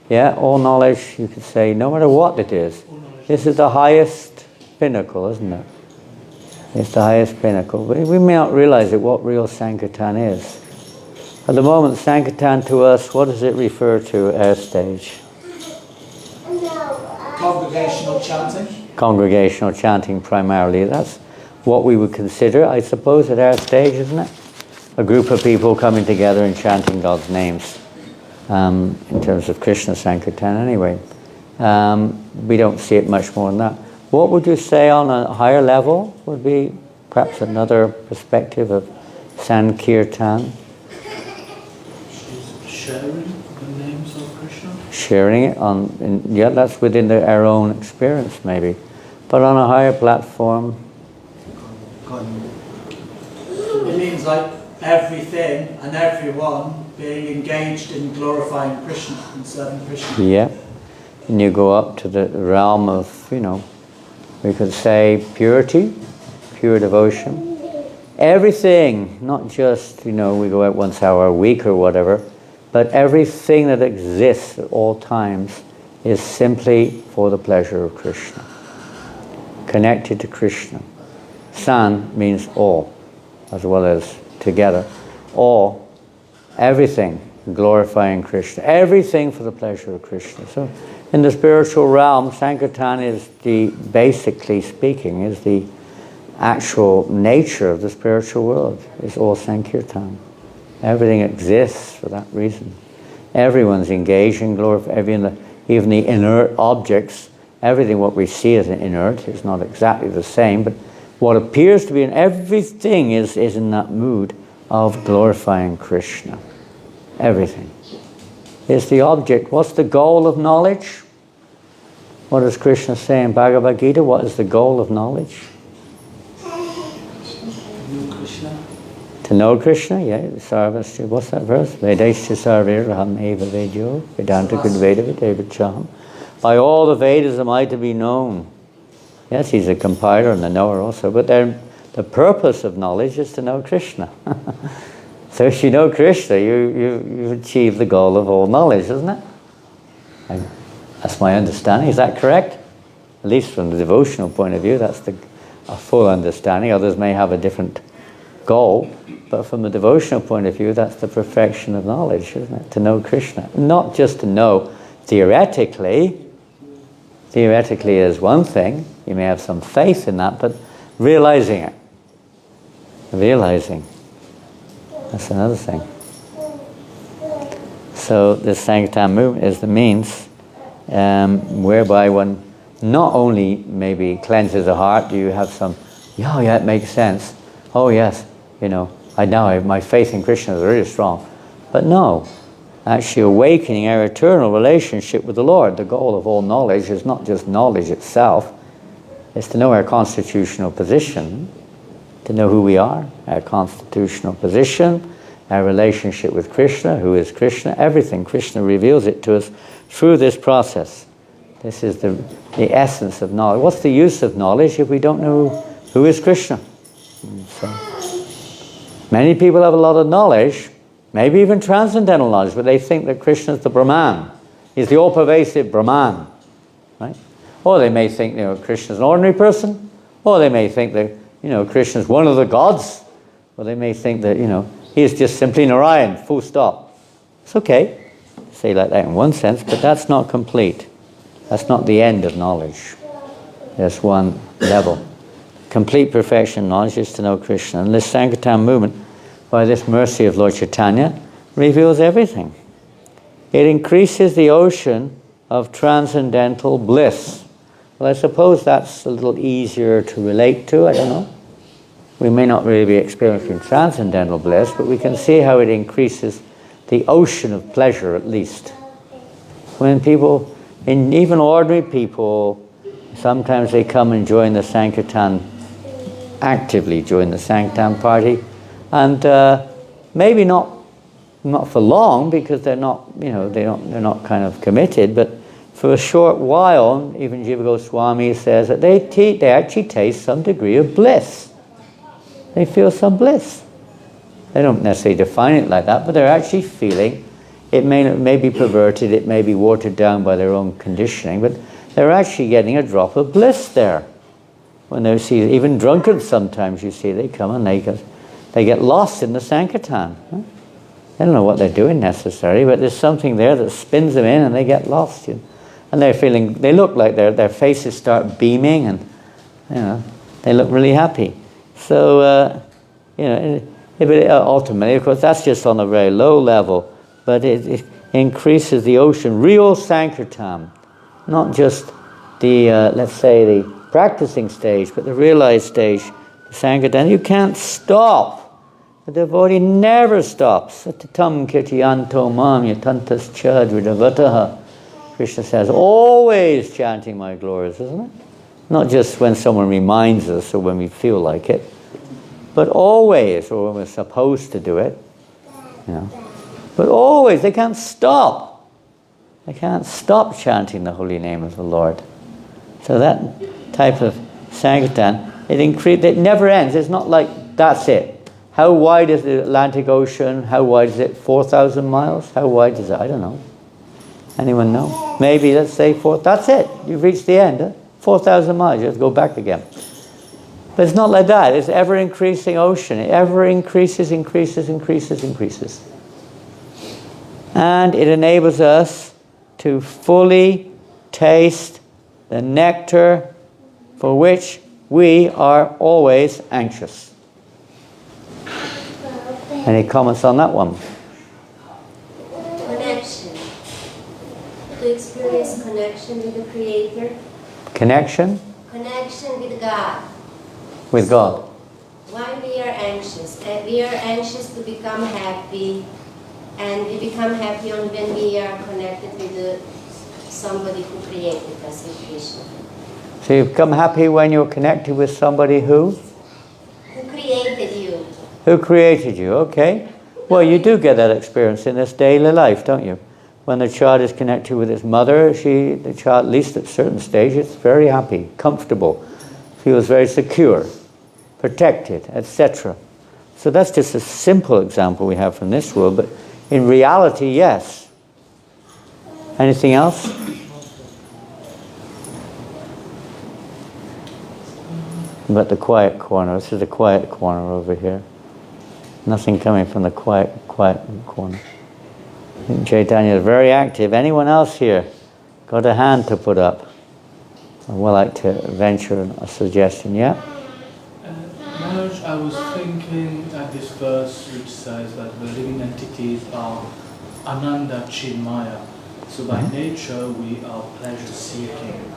Yeah, all knowledge. You could say, no matter what it is, this is the highest pinnacle, isn't it? It's the highest pinnacle. But we may not realize it, what real Sankirtan is. At the moment, Sankirtan to us, what does it refer to, our stage? Congregational chanting. Congregational chanting primarily. That's what we would consider, I suppose, at our stage, isn't it? A group of people coming together and chanting God's names. In terms of Krishna Sankirtan anyway. We don't see it much more than that. What would you say on a higher level would be perhaps another perspective of Sankirtan? Sharing the names of Krishna? Sharing it yeah, that's within our own experience maybe. But on a higher platform. It means like everything and everyone being engaged in glorifying Krishna and serving Krishna. Yeah. And you go up to the realm of, we could say purity, pure devotion. Everything, not just, we go out once hour a week or whatever, but everything that exists at all times is simply for the pleasure of Krishna. Connected to Krishna. San means all, as well as together. All, everything glorifying Krishna. Everything for the pleasure of Krishna. So in the spiritual realm, Sankirtan is basically speaking, is the actual nature of the spiritual world. It's all Sankirtan. Everything exists for that reason. Everyone's engaged in glorifying, even the inert objects, everything what we see as inert is not exactly the same, but what appears to be in everything is in that mood of glorifying Krishna. Everything is the object. What's the goal of knowledge? What does Krishna say in Bhagavad Gita? What is the goal of knowledge? To know Krishna, yeah. Sarvasya, what's that verse? Vedasya sarviraham eva vedyo, Vedanta Gudveda Videvacham. By all the Vedas am I to be known. Yes, he's a compiler and a knower also, but the purpose of knowledge is to know Krishna. So if you know Krishna, you achieve the goal of all knowledge, isn't it? That's my understanding. Is that correct? At least from the devotional point of view, that's a full understanding. Others may have a different goal, but from the devotional point of view, that's the perfection of knowledge, isn't it? To know Krishna. Not just to know theoretically. Theoretically is one thing. You may have some faith in that, but realizing it. Realizing. That's another thing. So this Sankirtan movement is the means whereby one not only maybe cleanses the heart, do you have some, yeah, it makes sense. Oh yes, my faith in Krishna is really strong. But no, actually awakening our eternal relationship with the Lord. The goal of all knowledge is not just knowledge itself, it's to know our constitutional position, to know who we are, our constitutional position, our relationship with Krishna, who is Krishna, everything. Krishna reveals it to us through this process. This is the essence of knowledge. What's the use of knowledge if we don't know who is Krishna? So, many people have a lot of knowledge, maybe even transcendental knowledge, but they think that Krishna is the Brahman. He's the all-pervasive Brahman, right? Or they may think, Krishna is an ordinary person. Or they may think that, Krishna is one of the gods. Or they may think that, he is just simply Narayan, full stop. It's okay to say like that in one sense, but that's not complete. That's not the end of knowledge. There's one level. Complete perfection knowledge is to know Krishna. And this Sankirtan movement, by this mercy of Lord Chaitanya, reveals everything. It increases the ocean of transcendental bliss. Well, I suppose that's a little easier to relate to, I don't know. We may not really be experiencing transcendental bliss, but we can see how it increases the ocean of pleasure, at least. When people, even ordinary people, sometimes they come and join the Sankirtan, actively join the Sankirtan party, and maybe not for long, because they're not, they're not kind of committed, but for a short while, even Jiva Goswami says that they actually taste some degree of bliss. They feel some bliss. They don't necessarily define it like that, but they're actually feeling, it may be perverted, it may be watered down by their own conditioning, but they're actually getting a drop of bliss there. When they see, even drunkards sometimes, you see, they come and they get lost in the Sankirtan. They don't know what they're doing necessarily, but there's something there that spins them in and they get lost. And they're feeling, they look like their faces start beaming, and they look really happy. So, ultimately, of course, that's just on a very low level, but it increases the ocean, real Sankirtan, not just the, let's say, the practicing stage, but the realized stage, the Sankirtan. You can't stop. The devotee never stops. Satatam kirtiyanto mam yatantas chadridavataha. Krishna says, always chanting my glories, isn't it? Not just when someone reminds us or when we feel like it, but always, or when we're supposed to do it. But always, they can't stop. They can't stop chanting the holy name of the Lord. So that type of Sankirtan, it never ends. It's not like, that's it. How wide is the Atlantic Ocean? How wide is it? 4,000 miles? How wide is it? I don't know. Anyone know? Maybe, let's say, that's it. You've reached the end. 4,000 miles. You have to go back again. But it's not like that. It's ever-increasing ocean. It ever increases. And it enables us to fully taste the nectar for which we are always anxious. Any comments on that one? Connection. To experience connection with the Creator. Connection? Connection with God. With God. Why we are anxious? We are anxious to become happy, and we become happy only when we are connected with somebody who created us, with Krishna. So you become happy when you're connected with somebody who? Who created you. Who created you, okay. Well, you do get that experience in this daily life, don't you? When the child is connected with its mother, the child, at least at a certain stage, is very happy, comfortable, feels very secure, protected, etc. So that's just a simple example we have from this world, but in reality, yes. Anything else? About the quiet corner. This is the quiet corner over here. Nothing coming from the quiet corner. Chaitanya is very active. Anyone else here got a hand to put up? I would like to venture a suggestion. Yeah? Maharaj, I was thinking at this verse which says that the living entities are Ananda Chinmaya. So by nature we are pleasure seeking.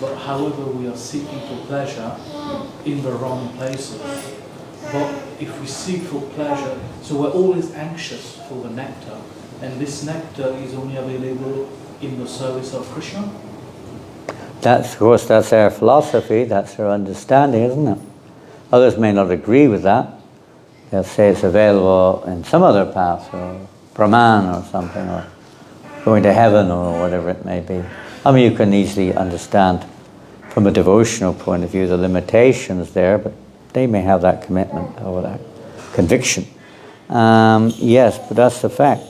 But however we are seeking for pleasure in the wrong places. But if we seek for pleasure, so we're always anxious for the nectar. And this nectar is only available in the service of Krishna? Of course, that's our philosophy, that's our understanding, isn't it? Others may not agree with that. They'll say it's available in some other path, or Brahman or something, or going to heaven or whatever it may be. I mean, you can easily understand from a devotional point of view the limitations there, but they may have that commitment or that conviction. Yes, but that's the fact,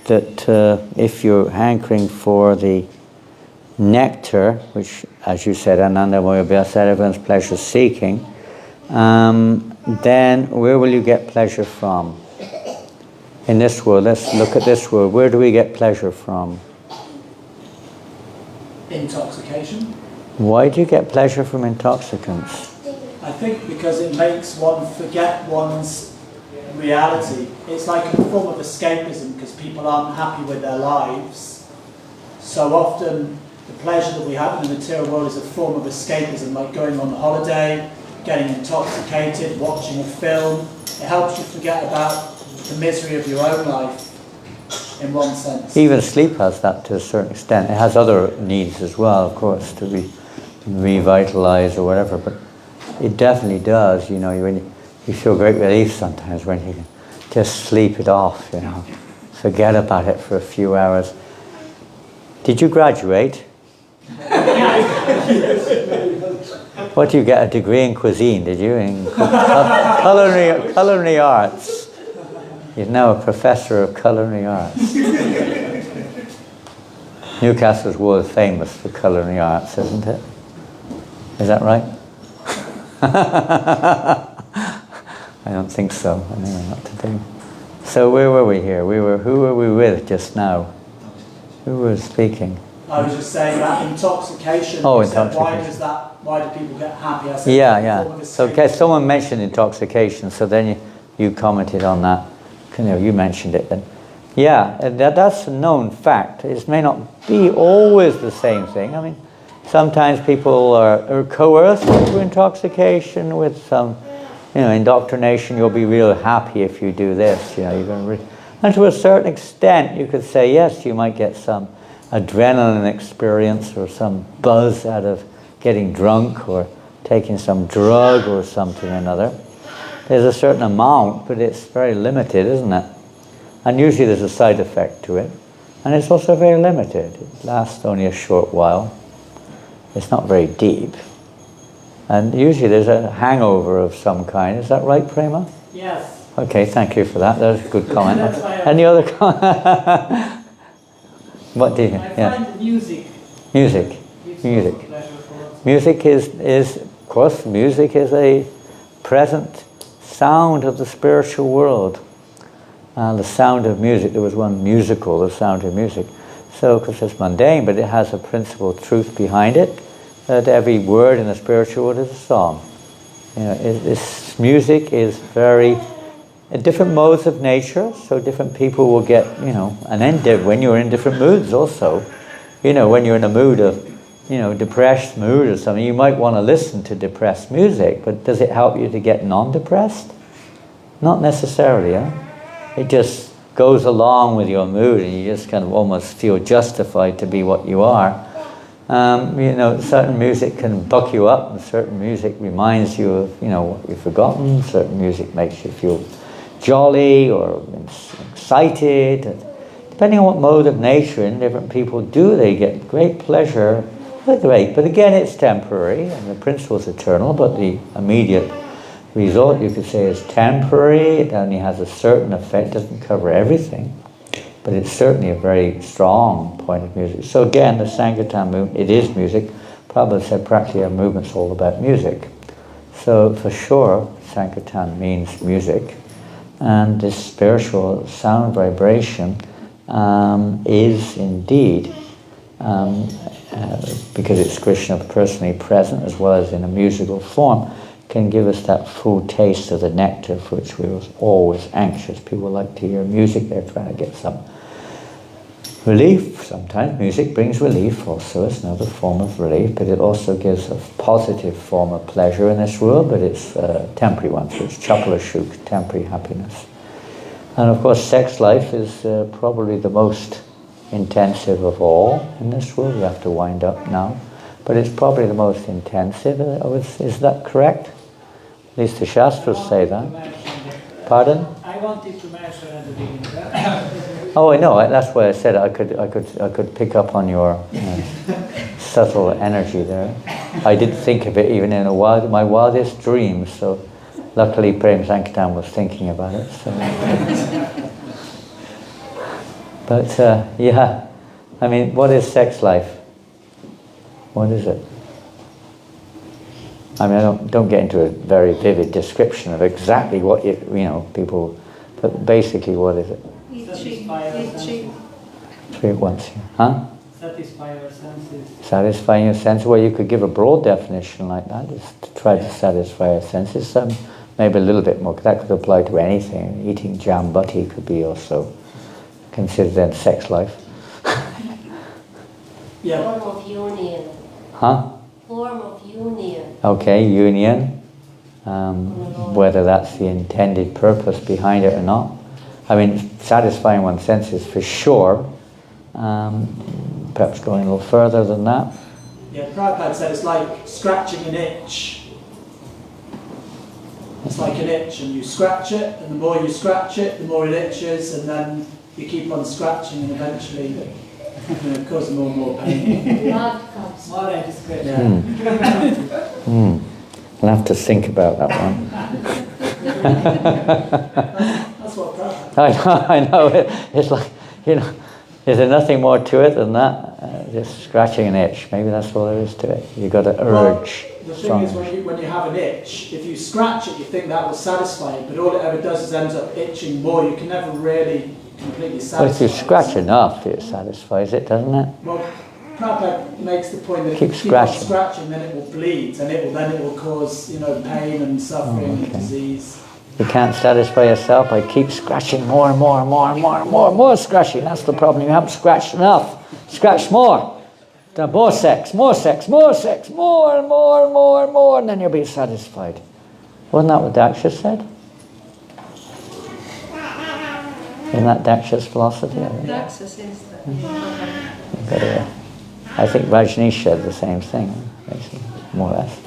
that if you're hankering for the nectar, which, as you said, Ananda Moya said, everyone's pleasure seeking, then where will you get pleasure from? In this world, let's look at this world. Where do we get pleasure from? Intoxication. Why do you get pleasure from intoxicants? I think because it makes one forget one's reality. It's like a form of escapism because people aren't happy with their lives. So often the pleasure that we have in the material world is a form of escapism, like going on holiday, getting intoxicated, watching a film. It helps you forget about the misery of your own life, in one sense. Even sleep has that to a certain extent. It has other needs as well, of course, to be revitalized or whatever, but it definitely does. You know, you feel great relief sometimes when you can just sleep it off, you know, forget about it for a few hours. Did you graduate? What, do you get a degree in cuisine, did you? In culinary arts. You're now a professor of culinary arts. Newcastle's world famous for culinary arts, isn't it? Is that right? I don't think so. Anyway, not today. So where were we here? Who were we with just now? Who was speaking? I was just saying that intoxication. Oh, intoxication. Why do people get happy? I said, Yeah. So okay, someone mentioned intoxication, so then you commented on that. You mentioned it then. Yeah, that's a known fact. It may not be always the same thing. I mean, sometimes people are coerced into intoxication with some, indoctrination. You'll be real happy if you do this. You're going to and to a certain extent, you could say, yes, you might get some adrenaline experience or some buzz out of getting drunk or taking some drug or something or another. There's a certain amount, but it's very limited, isn't it? And usually there's a side effect to it. And it's also very limited. It lasts only a short while. It's not very deep. And usually there's a hangover of some kind. Is that right, Prema? Yes. Okay, thank you for that. That was a good comment. Any other comment? What do you think? I find music. Music. Music is, of course, music is a present sound of the spiritual world. The sound of music, there was one musical, the sound of music. So, because it's mundane, but it has a principal truth behind it, that every word in the spiritual world is a song. This music is very different modes of nature, so different people will get, and then when you're in different moods also, when you're in a mood of, depressed mood or something, you might want to listen to depressed music, but does it help you to get non-depressed? Not necessarily, It just goes along with your mood and you just kind of almost feel justified to be what you are. Certain music can buck you up and certain music reminds you of, what you've forgotten. Certain music makes you feel jolly or excited. Depending on what mode of nature and different people do, they get great pleasure. But again, it's temporary and the principle is eternal, but the immediate result, you could say, is temporary. It only has a certain effect, doesn't cover everything, but it's certainly a very strong point of music. So again, the Sankirtan movement, it is music. Prabhupada said practically our movement's all about music. So for sure, Sankirtan means music. And this spiritual sound vibration is indeed, because it's Krishna personally present as well as in a musical form, can give us that full taste of the nectar for which we were always anxious. People like to hear music, they're trying to get some relief. Sometimes music brings relief also, it's another form of relief, but it also gives a positive form of pleasure in this world, but it's a temporary one, so it's chapalashuk, temporary happiness. And of course sex life is probably the most intensive of all in this world. We have to wind up now. But it's probably the most intensive. Is that correct? At least the Shastras say that. Pardon? I wanted to mention at the beginning that Oh, I know. That's why I said I could pick up on your subtle energy there. I did think of it even in my wildest dreams. So, luckily, Prem Sankirtan was thinking about it. So. But yeah, I mean, what is sex life? What is it? I mean, I don't get into a very vivid description of exactly what people, but basically, what is it? Itching. Three at once, huh? Satisfy your senses. Satisfying your senses. Well, you could give a broad definition like that. Just to try to satisfy your senses. Maybe a little bit more. That could apply to anything. Eating jam butty could be also considered then sex life. Form of union. Huh? Form of union. Okay, union. Whether that's the intended purpose behind it or not. I mean, satisfying one's senses for sure. Perhaps going a little further than that. Yeah, Prabhupada said it's like scratching an itch. It's like an itch, and you scratch it, and the more you scratch it, the more it itches, and then you keep on scratching, and eventually it causes more and more pain. Blood comes. More like scratch. Yeah. I'll have to think about that one. That's what Prabhupada. I know. It's like, is there nothing more to it than that? Just scratching an itch. Maybe that's all there is to it. You've got to urge. The thing is, when you have an itch, if you scratch it, you think that will satisfy it, but all it ever does is ends up itching more. You can never really completely satisfy it. Well, if you scratch enough, it satisfies it, doesn't it? Well, Prabhupada makes the point that Keep if you keep on scratching. scratching, then it will bleed, and it will cause pain and suffering and disease. You can't satisfy yourself by keep scratching more and more and more and more and more scratching. That's the problem. You haven't scratched enough. Scratch more. More sex, more sex, more sex, more and more and more and more, and then you'll be satisfied. Wasn't that what Daksha said? Isn't that Daksha's philosophy? Daksha says that. I think Rajneesh said the same thing, basically, more or less.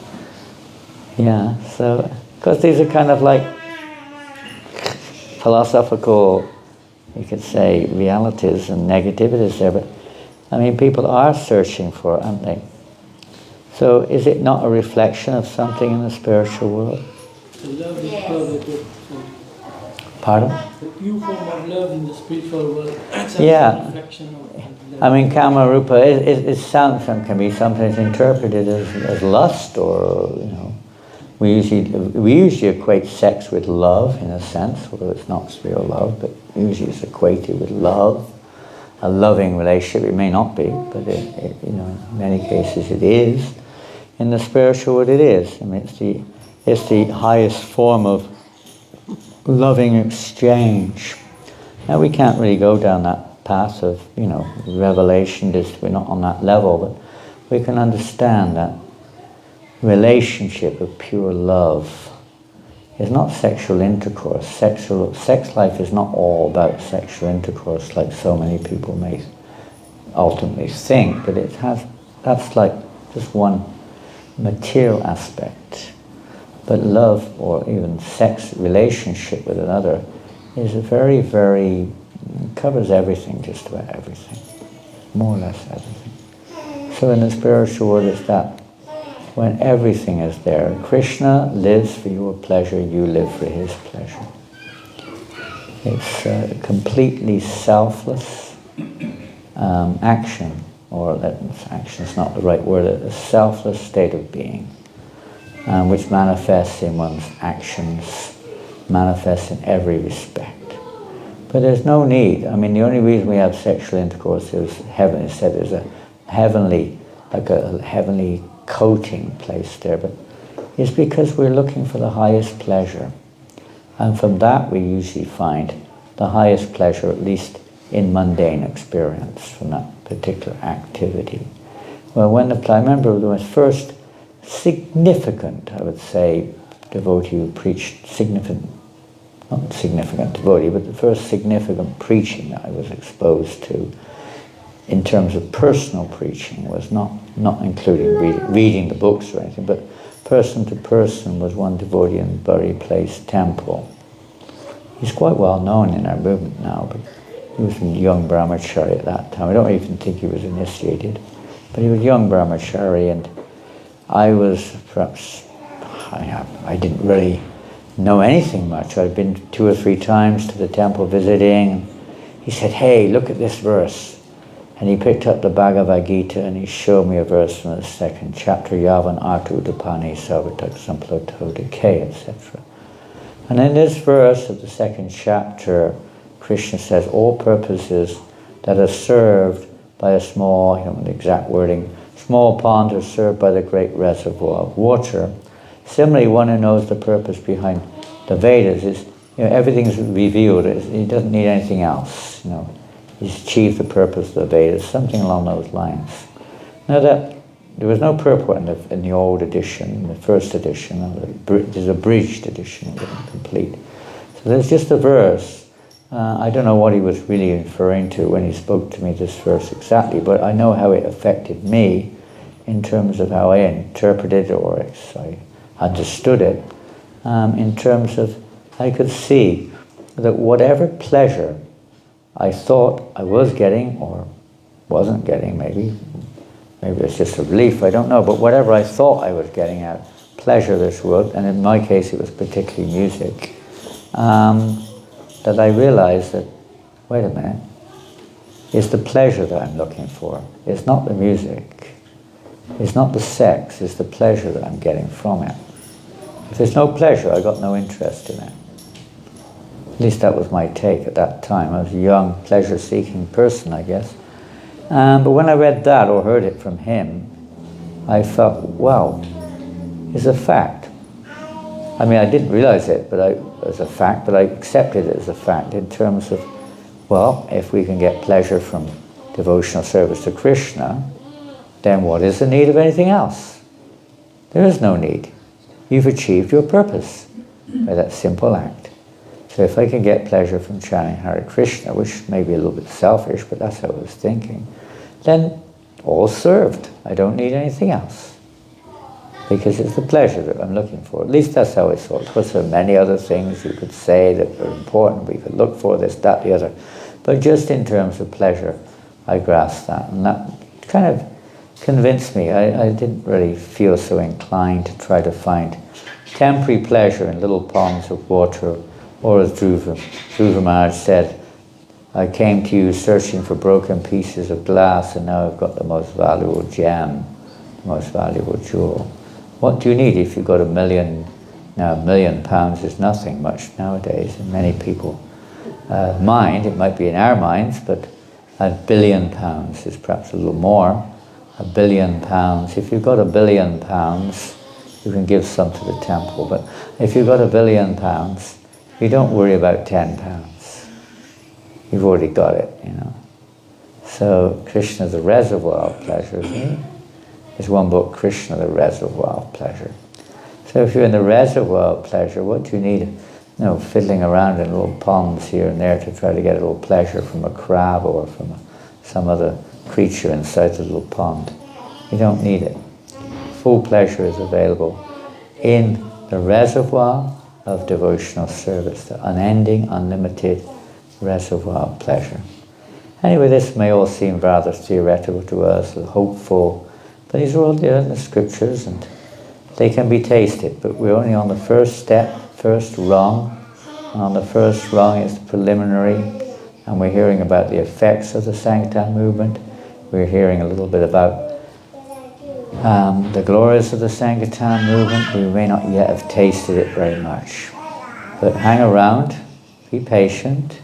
Yeah, so, because these are kind of like philosophical, you could say, realities and negativities there, but I mean, people are searching for it, aren't they? So is it not a reflection of something in the spiritual world? The love is Yes. perfect. Pardon? The pure form of love in the spiritual world. It's Yeah. a reflection of love. I mean, Kama Rupa can be sometimes interpreted as lust, or we usually equate sex with love in a sense, although it's not real love, but usually it's equated with love, a loving relationship. It may not be, but in many cases it is. In the spiritual world, it is. I mean, it's the highest form of loving exchange. Now we can't really go down that path of revelation. We're not on that level, but we can understand that relationship of pure love is not sexual intercourse. Sex life is not all about sexual intercourse, like so many people may ultimately think. But that's like just one material aspect. But love, or even sex relationship with another, is a very, very, covers everything, just about everything. More or less everything. So in the spiritual world, it's that. When everything is there, Krishna lives for your pleasure, you live for his pleasure. It's a completely selfless action, or action is not the right word, a selfless state of being. Which manifests in one's actions, manifests in every respect. But there's no need. I mean, the only reason we have sexual intercourse is heaven. Instead, there's a heavenly coating place there, but it's because we're looking for the highest pleasure. And from that we usually find the highest pleasure, at least in mundane experience, from that particular activity. Well, I remember when the first significant, I would say, devotee who preached not significant devotee, but the first significant preaching I was exposed to in terms of personal preaching was not including reading the books or anything, but person to person was one devotee in Bury Place Temple. He's quite well known in our movement now, but He was a young brahmachari at that time. I don't even think he was initiated, but he was a young brahmachari, and I was perhaps, I didn't really know anything much. I'd been 2 or 3 times to the temple visiting. He said, "Hey, look at this verse." And he picked up the Bhagavad Gita and he showed me a verse from the 2nd chapter, Yavan Artu Udapani Sarvatak Samploto Decay, etc. And in this verse of the 2nd chapter, Krishna says, all purposes that are served by a small, the exact wording, small pond are served by the great reservoir of water. Similarly, one who knows the purpose behind the Vedas is, everything's revealed. He doesn't need anything else. He's achieved the purpose of the Vedas, something along those lines. Now that there was no purport in the old edition, the first edition, there's a abridged edition, it wasn't complete. So there's just a verse. I don't know what he was really referring to when he spoke to me this verse exactly, but I know how it affected me in terms of how I interpreted it, or I understood it, in terms of I could see that whatever pleasure I thought I was getting, or wasn't getting, maybe it's just a relief, I don't know, but whatever I thought I was getting out, pleasure this world, and in my case it was particularly music, that I realized that, wait a minute, it's the pleasure that I'm looking for. It's not the music. It's not the sex, it's the pleasure that I'm getting from it. If there's no pleasure, I got no interest in it. At least that was my take at that time. I was a young, pleasure-seeking person, I guess. But when I read that or heard it from him, I felt, wow, it's a fact. I mean, I didn't realize it as a fact, but I accepted it as a fact in terms of, well, if we can get pleasure from devotional service to Krishna, then what is the need of anything else? There is no need. You've achieved your purpose by that simple act. So if I can get pleasure from chanting Hare Krishna, which may be a little bit selfish, but that's how I was thinking, then all served. I don't need anything else. Because it's the pleasure that I'm looking for. At least that's how I saw it. Of course, there are many other things you could say that are important. We could look for this, that, the other. But just in terms of pleasure, I grasped that. And that kind of convinced me. I didn't really feel so inclined to try to find temporary pleasure in little ponds of water. Or as Dhruva Maharaj said, I came to you searching for broken pieces of glass, and now I've got the most valuable gem, the most valuable jewel. What do you need if you've got £1 million? Now, £1 million is nothing much nowadays in many people's mind. It might be in our minds, but £1 billion is perhaps a little more. £1 billion. If you've got £1 billion, you can give some to the temple. But if you've got £1 billion, you don't worry about £10. You've already got it, So Krishna, the reservoir of pleasure, There's one book, Krishna, the reservoir of pleasure. So if you're in the reservoir of pleasure, what do you need? Fiddling around in little ponds here and there to try to get a little pleasure from a crab or from some other creature inside the little pond. You don't need it. Full pleasure is available in the reservoir of devotional service, the unending, unlimited reservoir of pleasure. Anyway, this may all seem rather theoretical to us, hopeful, but these are all there in the scriptures and they can be tasted, but we're only on the first step, first rung, and on the first rung is the preliminary, and we're hearing about the effects of the Sankirtan movement. We're hearing a little bit about the glories of the Sankirtan movement. We may not yet have tasted it very much, but hang around, be patient,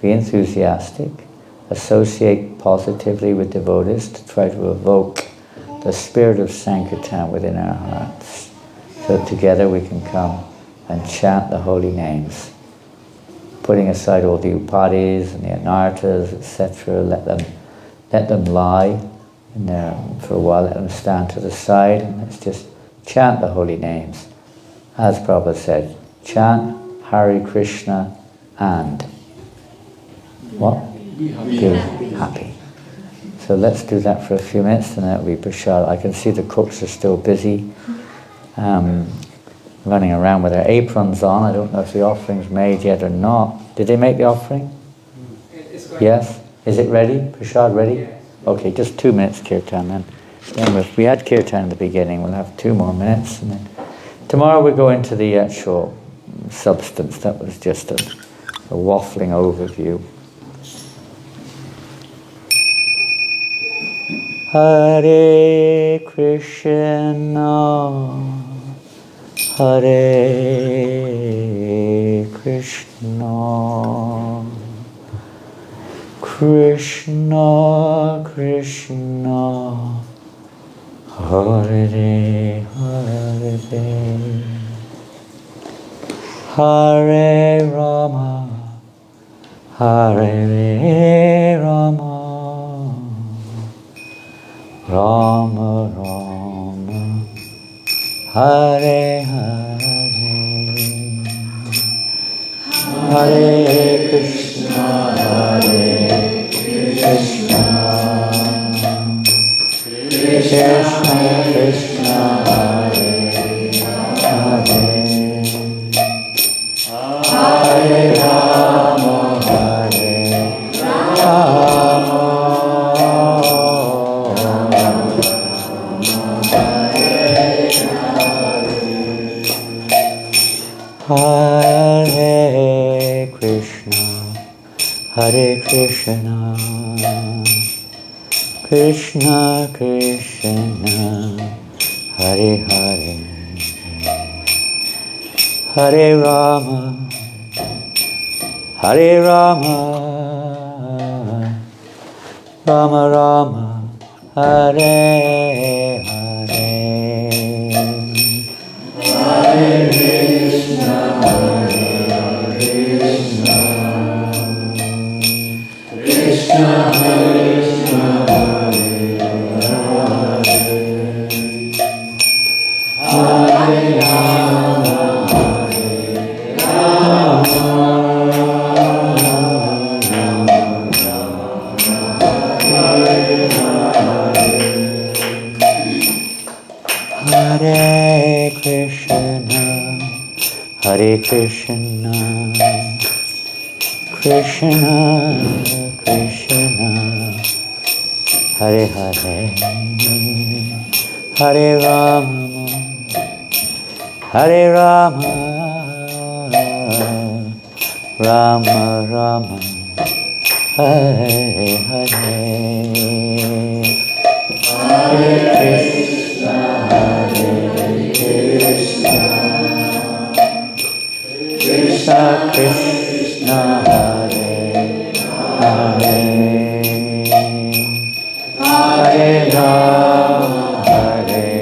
be enthusiastic, associate positively with devotees to try to evoke the spirit of Sankirtan within our hearts. So together we can come and chant the holy names, putting aside all the upadis and the anarthas, etc. Let them lie in there for a while, let them stand to the side, and let's just chant the holy names. As Prabhupada said, chant Hare Krishna and what? Be happy. So let's do that for a few minutes, and that'll be prashad. I can see the cooks are still busy, running around with their aprons on. I don't know if the offering's made yet or not. Did they make the offering? It's Yes? Is it ready? Prashad ready? Okay, just 2 minutes kirtan then. We had kirtan in the beginning, we'll have 2 more minutes. And then tomorrow we go into the actual substance. That was just a waffling overview. Hare Krishna, Hare Krishna, Krishna Krishna, Hare Hare, Hare Rama, Hare Rama, Rama Rama, Hare Hare, Hare Krishna, Hare Krishna, Krishna Krishna, Hare Hare, Hare Rama, Hare Rama, Hare Krishna, Hare Krishna, Krishna Krishna, Hare Hare, Hare Rama, Hare Rama, Rama Rama, Hare Hare, Hare Krishna, Krishna Krishna, Hare Rama, Hare Krishna, Hare Krishna, Krishna Krishna, Hare Hare, Hare Rama, Hare Rama, Rama Rama, Hare Hare, Hare Krishna, Hare Krishna, Krishna Krishna, Hare Hare, Hare Rama, Hare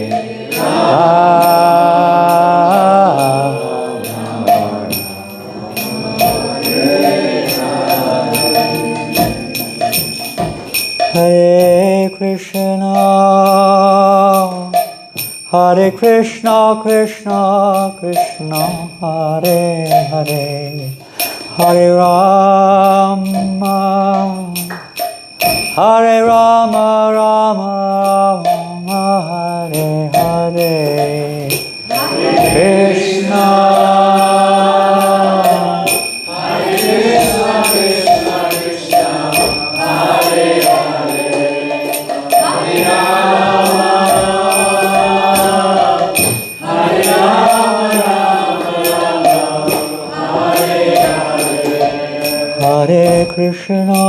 Hare Krishna, Hare Krishna, Krishna Krishna, Hare Hare, Hare Rama, Hare Rama, Rama Rama, Hare Hare, Krishna, Hare Krishna, Krishna Krishna, Hare Hare, Hare Rama, Hare Rama, Rama Rama, Hare Hare, Hare Krishna,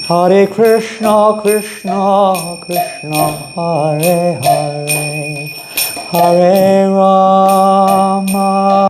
Hare Krishna, Krishna Krishna, Hare Hare, Hare Rama.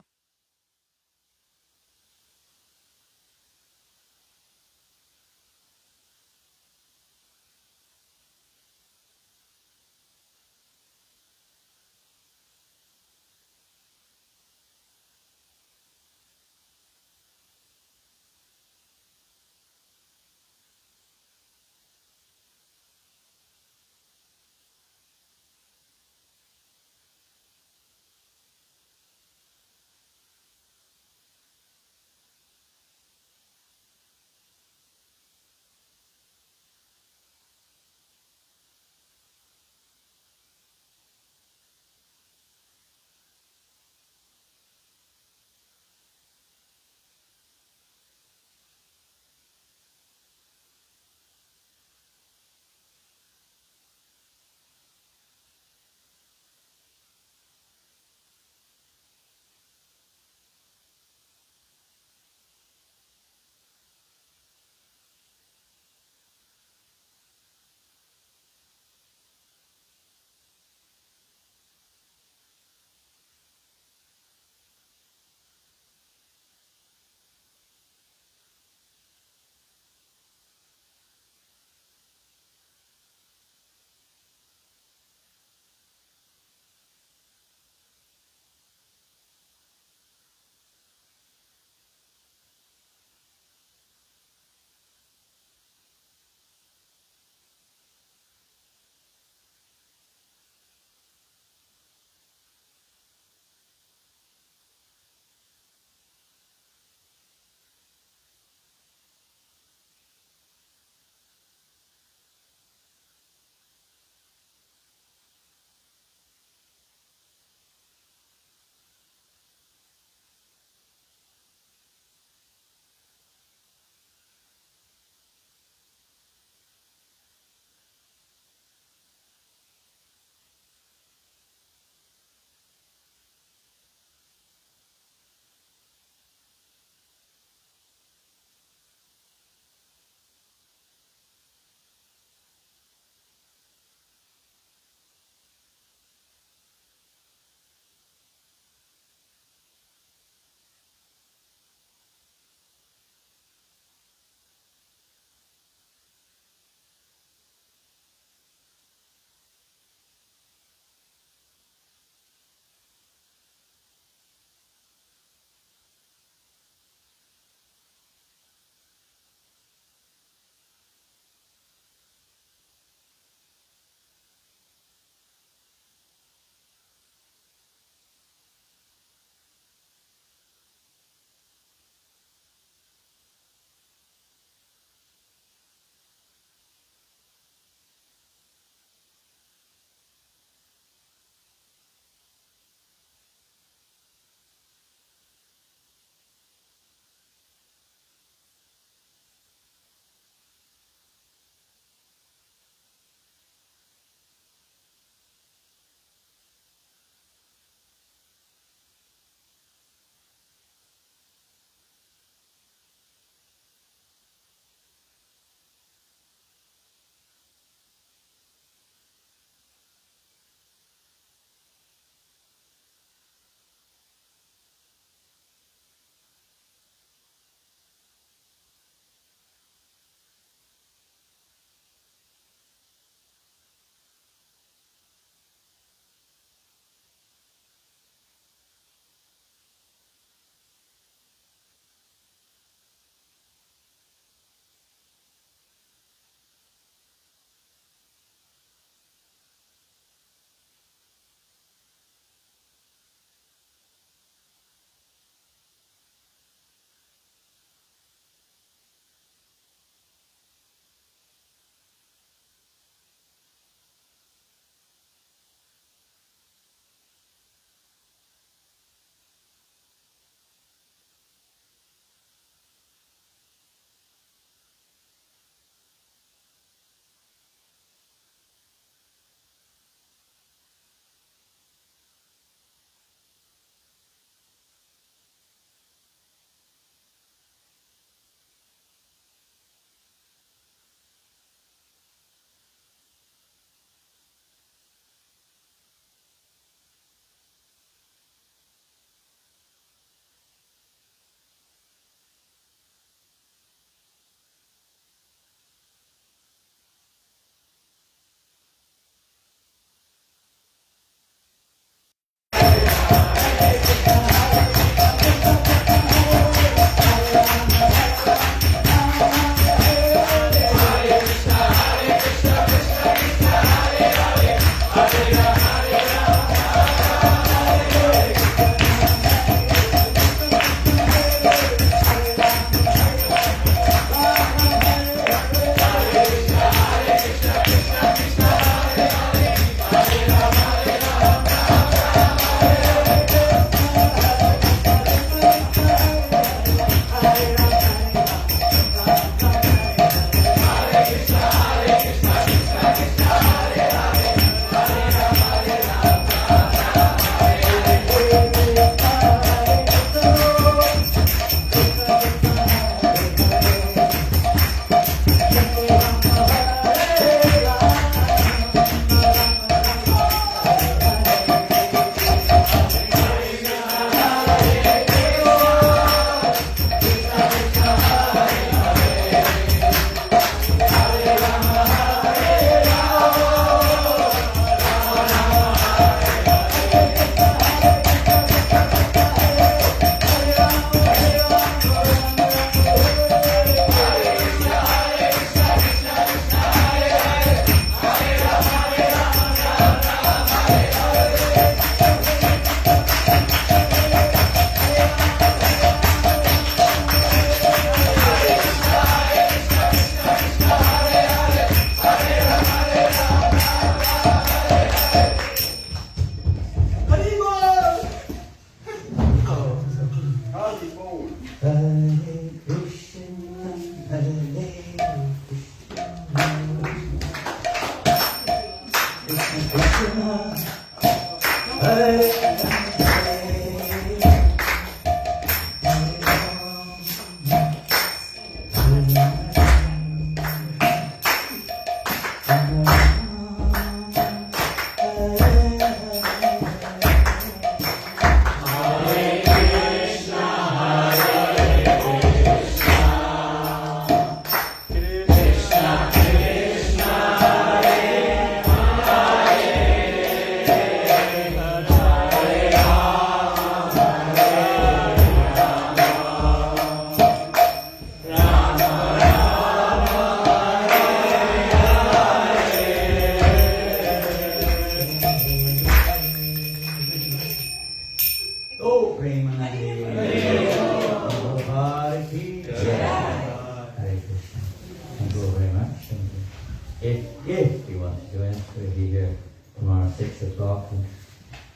if you want to do it, we'll be here tomorrow at 6 o'clock, and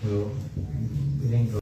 we didn't go